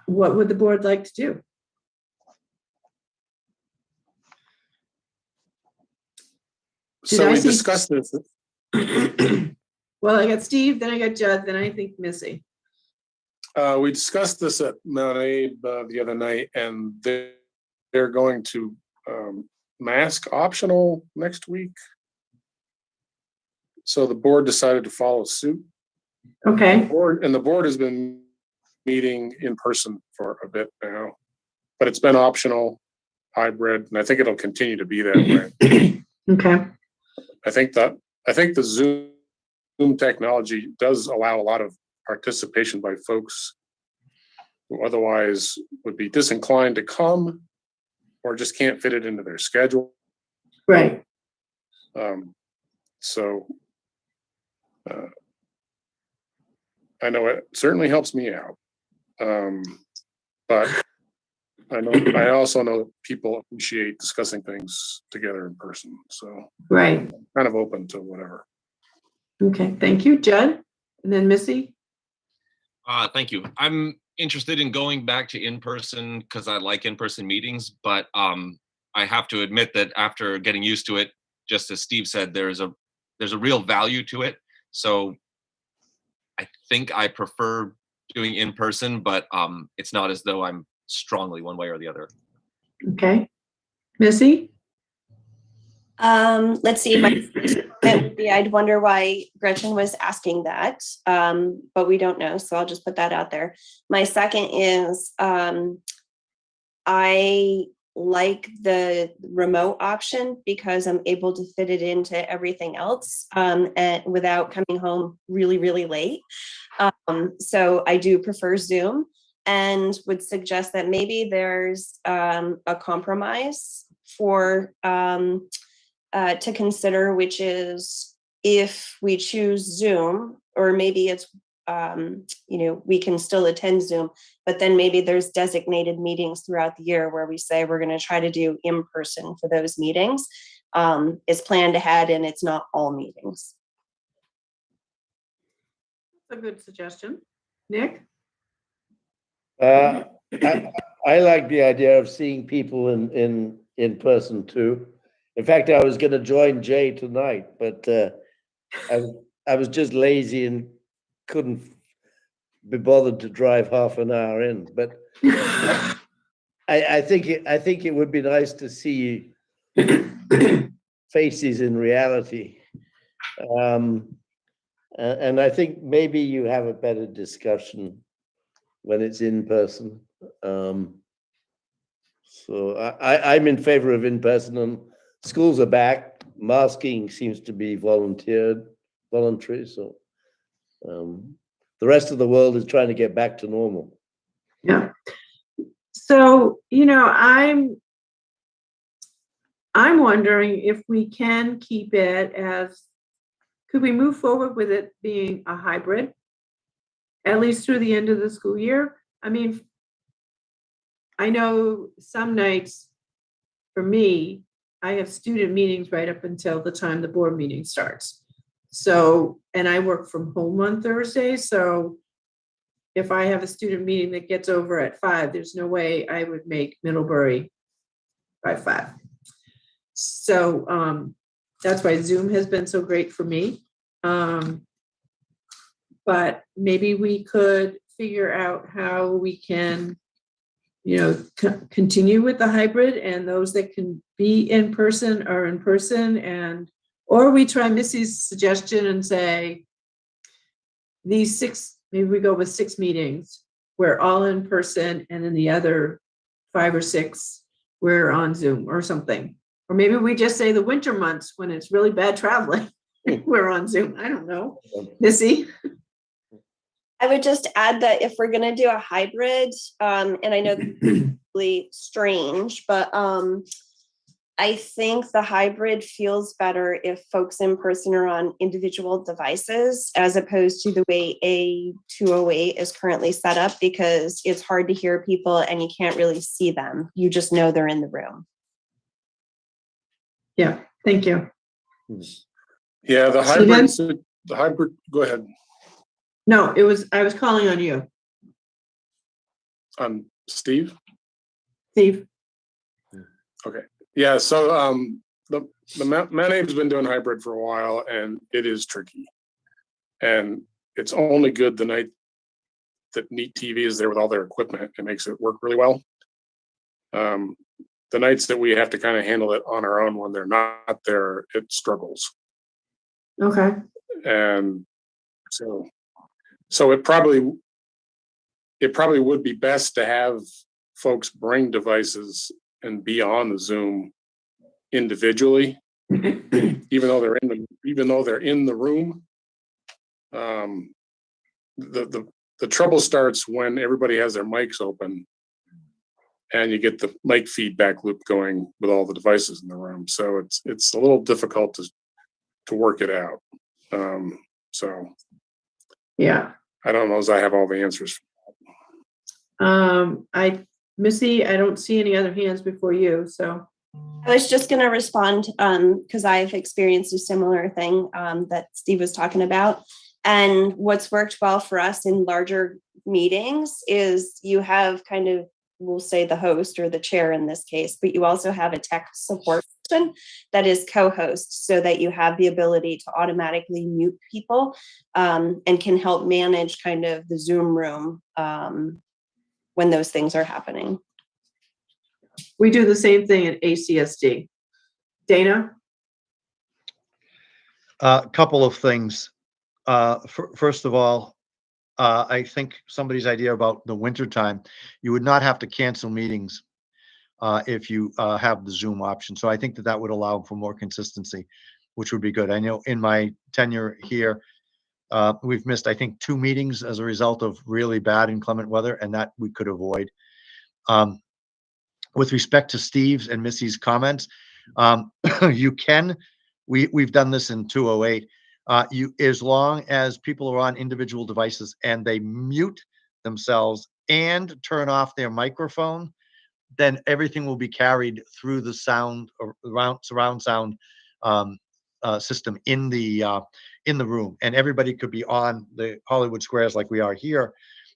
what would the board like to do? So we discussed this. Well, I got Steve, then I got Judd, then I think Missy. We discussed this at Mount Abe the other night, and they're going to mask optional next week. So the board decided to follow suit. Okay. The board has been meeting in person for a bit now, but it's been optional, hybrid, and I think it'll continue to be that way. Okay. I think the Zoom technology does allow a lot of participation by folks who otherwise would be disinclined to come or just can't fit it into their schedule. Right. So I know it certainly helps me out. But I also know people appreciate discussing things together in person. So right. I'm kind of open to whatever. Okay, thank you, Judd. And then Missy. Thank you. I'm interested in going back to in-person because I like in-person meetings, but I have to admit that after getting used to it, just as Steve said, there's a real value to it. So I think I prefer doing in-person, but it's not as though I'm strongly one way or the other. Okay. Missy? Let's see. I'd wonder why Gretchen was asking that, but we don't know, so I'll just put that out there. My second is I like the remote option because I'm able to fit it into everything else and without coming home really, really late. So I do prefer Zoom and would suggest that maybe there's a compromise for to consider, which is if we choose Zoom, or maybe it's, we can still attend Zoom, but then maybe there's designated meetings throughout the year where we say we're going to try to do in person for those meetings. It's planned ahead and it's not all meetings. That's a good suggestion. Nick? I like the idea of seeing people in person too. In fact, I was gonna join Jay tonight, but I was just lazy and couldn't be bothered to drive half an hour in. But I think it would be nice to see faces in reality. And I think maybe you have a better discussion when it's in person. So I'm in favor of in person, and schools are back. Masking seems to be voluntary. So the rest of the world is trying to get back to normal. Yeah. So, I'm wondering if we can keep it could we move forward with it being a hybrid, at least through the end of the school year? I mean, I know some nights, for me, I have student meetings right up until the time the board meeting starts. So, and I work from home on Thursday, so if I have a student meeting that gets over at 5, there's no way I would make Middlebury by 5. So that's why Zoom has been so great for me. But maybe we could figure out how we can, continue with the hybrid, and those that can be in person are in person, or we try Missy's suggestion and say these 6, maybe we go with 6 meetings. We're all in person, and then the other 5 or 6 we're on Zoom or something. Or maybe we just say the winter months when it's really bad traveling, we're on Zoom. I don't know. Missy? I would just add that if we're going to do a hybrid, and I know it's really strange, but I think the hybrid feels better if folks in person are on individual devices, as opposed to the way A208 is currently set up, because it's hard to hear people and you can't really see them. You just know they're in the room. Yeah, thank you. Yeah, the hybrid, go ahead. No, I was calling on you. Steve? Steve. Okay. Yeah, so the Manabe's been doing hybrid for a while, and it is tricky. And it's only good the night that Neat TV is there with all their equipment. It makes it work really well. The nights that we have to kind of handle it on our own when they're not there, it struggles. Okay. And so it probably would be best to have folks bring devices and be on the Zoom individually, even though they're in the room. The trouble starts when everybody has their mics open and you get the mic feedback loop going with all the devices in the room. So it's a little difficult to work it out. So yeah, I don't know as I have all the answers. Missy, I don't see any other hands before you, so. I was just going to respond because I've experienced a similar thing that Steve was talking about. And what's worked well for us in larger meetings is you have kind of, we'll say the host or the chair in this case, but you also have a tech support person that is co-host, so that you have the ability to automatically mute people and can help manage kind of the Zoom room when those things are happening. We do the same thing at ACSD. Dana? A couple of things. First of all, I think somebody's idea about the winter time, you would not have to cancel meetings if you have the Zoom option. So I think that would allow for more consistency, which would be good. I know in my tenure here, we've missed, I think, 2 meetings as a result of really bad inclement weather, and that we could avoid. With respect to Steve's and Missy's comments, we've done this in 208. As long as people are on individual devices and they mute themselves and turn off their microphone, then everything will be carried through the surround sound system in the room, and everybody could be on the Hollywood Squares like we are here,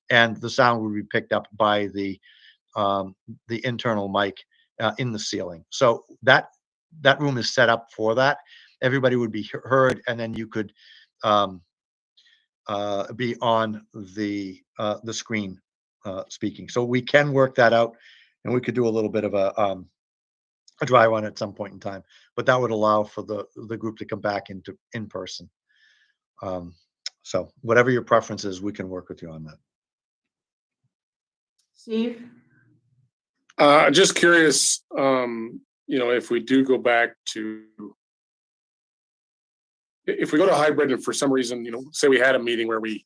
and the sound would be picked up by the internal mic in the ceiling. So that room is set up for that. Everybody would be heard, and then you could be on the screen speaking. So we can work that out, and we could do a little bit of a dry run at some point in time, but that would allow for the group to come back into in person. So whatever your preference is, we can work with you on that. Steve? Just curious, if we do go back to, if we go to hybrid and for some reason, say we had a meeting where we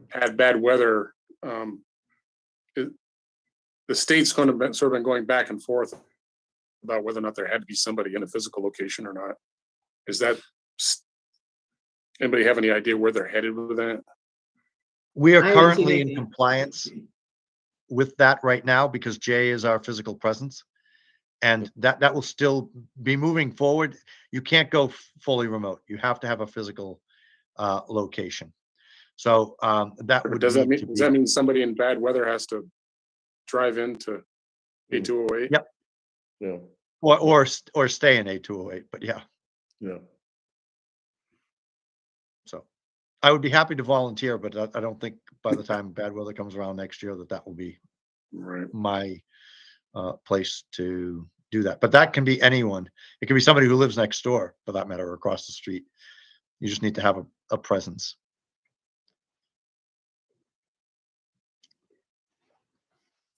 had bad weather, the state's going to be sort of been going back and forth about whether or not there had to be somebody in a physical location or not. Is that, anybody have any idea where they're headed with that? We are I haven't seen currently in anything. compliance with that right now because Jay is our physical presence, and that will still be moving forward. You can't go fully remote. You have to have a physical location. So that would Does that need to mean, does that mean somebody in bad weather has to drive into A208? Yep. Yeah. or stay in A208, but yeah. Yeah. So I would be happy to volunteer, but I don't think by the time bad weather comes around next year that will be Right. my place to do that. But that can be anyone. It can be somebody who lives next door, for that matter, or across the street. You just need to have a presence.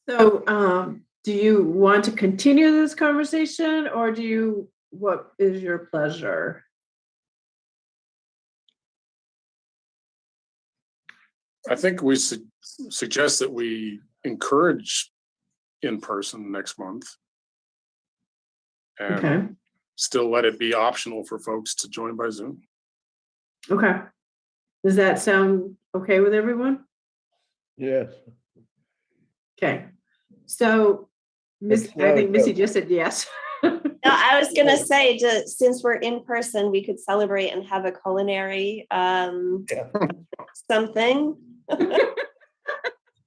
So, do you want to continue this conversation, or what is your pleasure? I think we suggest that we encourage in person next month. And Okay, still let it be optional for folks to join by Zoom. okay. Does that sound okay with everyone? Yes. Okay, so I think Missy just said yes. No, I was gonna say, since we're in person, we could celebrate and have a culinary something.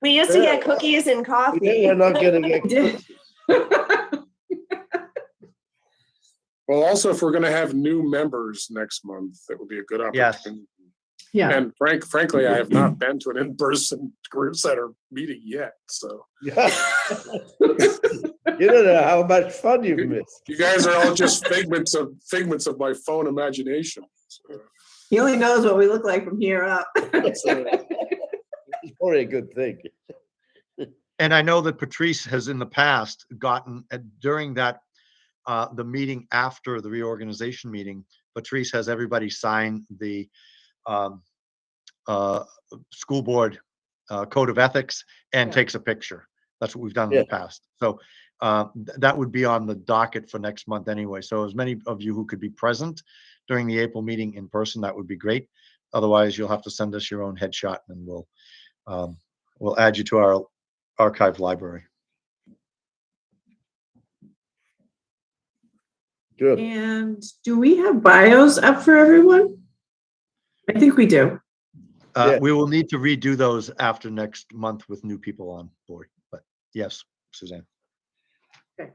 We used to get cookies and coffee. We're not gonna get. Well, also, if we're going to have new members next month, that would be a good opportunity. Yeah. And frankly, I have not been to an in-person career center meeting yet. So Yeah. You don't know how much fun you've missed. you guys are all just figments of my phone imagination. So, He only knows what we look like from here up. It's probably a good thing. And I know that Patrice has in the past gotten during that the meeting after the reorganization meeting, Patrice has everybody sign the school board code of ethics and takes a picture. That's what we've done in the past. So that would be on the docket for next month anyway. So as many of you who could be present during the April meeting in person, that would be great. Otherwise, you'll have to send us your own headshot, and we'll add you to our archive library. Good. And do we have bios up for everyone? I think we do. We will need to redo those after next month with new people on board, but yes, Suzanne. Okay.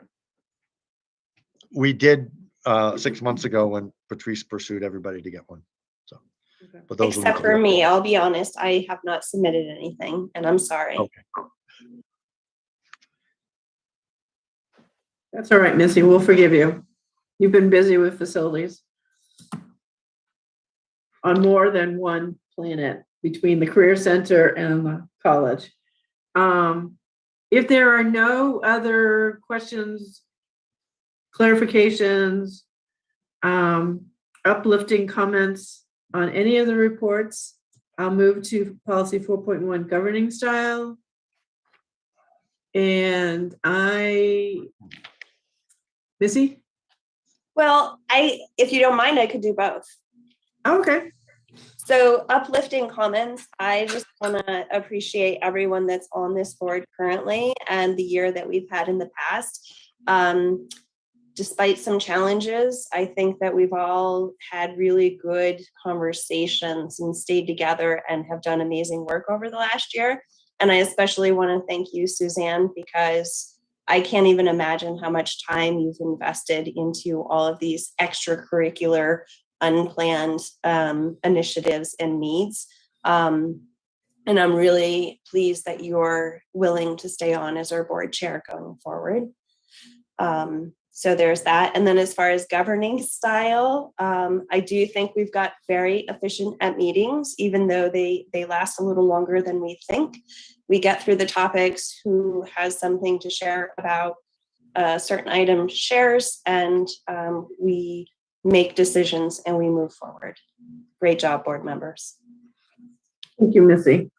We did 6 months ago when Patrice pursued everybody to get one. So, but those will need Except to be for me, updated. I'll be honest, I have not submitted anything, and I'm sorry. Okay. That's all right, Missy. We'll forgive you. You've been busy with facilities on more than one planet between the Career Center and the college. If there are no other questions, clarifications, uplifting comments on any of the reports, I'll move to policy 4.1 governing style. And Missy? Well, if you don't mind, I could do both. Okay. So uplifting comments, I just want to appreciate everyone that's on this board currently and the year that we've had in the past. Despite some challenges, I think that we've all had really good conversations and stayed together and have done amazing work over the last year. And I especially want to thank you, Suzanne, because I can't even imagine how much time you've invested into all of these extracurricular, unplanned initiatives and needs. And I'm really pleased that you're willing to stay on as our board chair going forward. So there's that. And then as far as governing style, I do think we've got very efficient at meetings, even though they last a little longer than we think. We get through the topics, who has something to share about a certain item shares, and we make decisions and we move forward. Great job, board members. Thank you, Missy.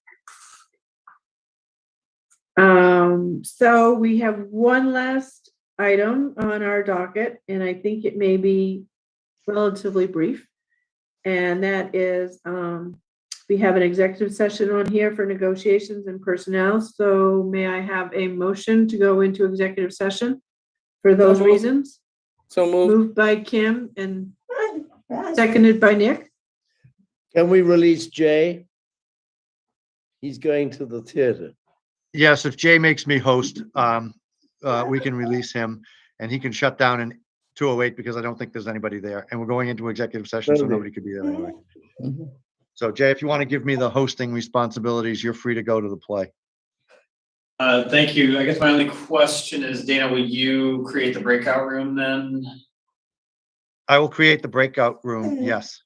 So we have one last item on our docket, and I think it may be relatively brief. And that is, we have an executive session on here for negotiations and personnel. So may I have a motion to go into executive session for those reasons? So Moved by Kim and seconded by Nick. Can we release Jay? He's going to the theater. Yes, if Jay makes me host, we can release him and he can shut down in 208 because I don't think there's anybody there. And we're going into executive session, so nobody could be there anyway. So Jay, if you want to give me the hosting responsibilities, you're free to go to the play. Thank you. I guess my only question is, Dana, will you create the breakout room then? I will create the breakout room, yes.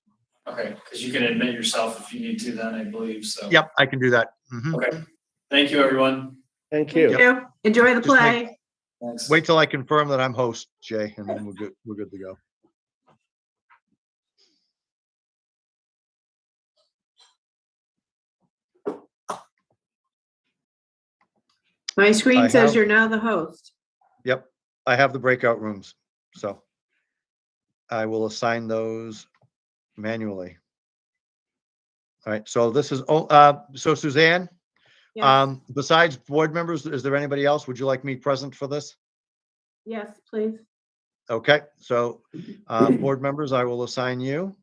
Okay, because you can admit yourself if you need to then, I believe, so. Yep, I can do that. Mhm. Okay, thank you, everyone. Thank you. Thank you. Enjoy the Just play. Thanks. Wait till I confirm that I'm host, Jay, and then we're good to go. My screen I says have- you're now the host. Yep, I have the breakout rooms, so I will assign those manually. All right, so this is, so Suzanne, Yes, besides board members, is there anybody else? Would you like me present for this? yes, please. Okay, so, board members, I will assign you.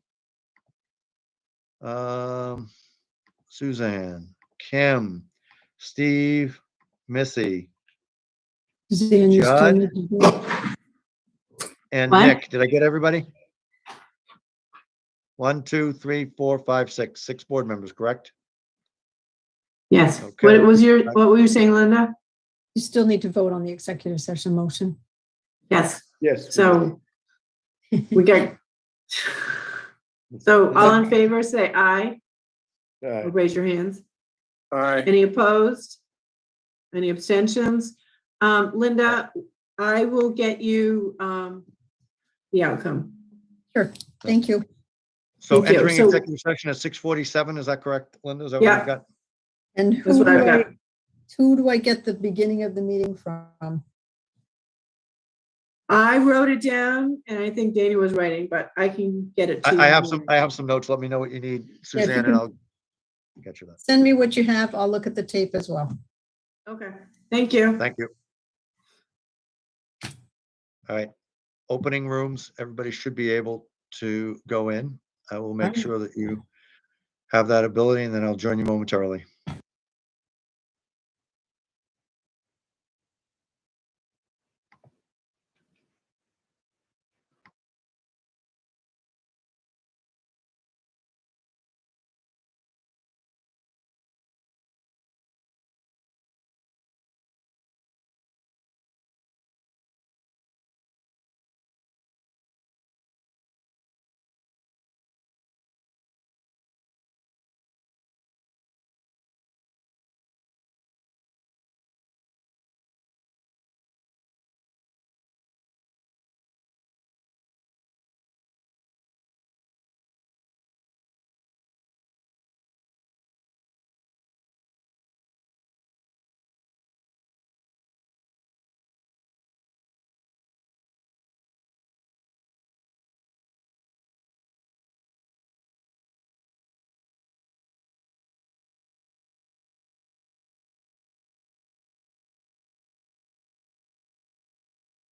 Suzanne, Kim, Steve, Missy, Suzanne, you still Judd? need to vote. and What? Nick. Did I get everybody? 1, 2, 3, 4, 5, 6. 6 board members, correct? Yes. Okay. What were you saying, Linda? You still need to vote on the executive session motion. Yes, Yes. so we got. So all in favor, say aye, or raise your hands. All right. Any opposed? Any abstentions? Linda, I will get you, the outcome. Sure, thank you. So Thank you. entering So- executive session at 6:47, is that correct, Linda? Is that what Yeah. you got? And That's what I've got. who do I get the beginning of the meeting from? I wrote it down and I think Dana was writing, but I can get it to you. I in have the some, morning. I have some notes. Let me know what you need, Yeah, if you Suzanne, and can- I'll get you that. Send me what you have. I'll look at the tape as well. Okay, thank you. Thank you. All right, opening rooms, everybody should be able to go in. I will make Okay. sure that you have that ability, and then I'll join you momentarily.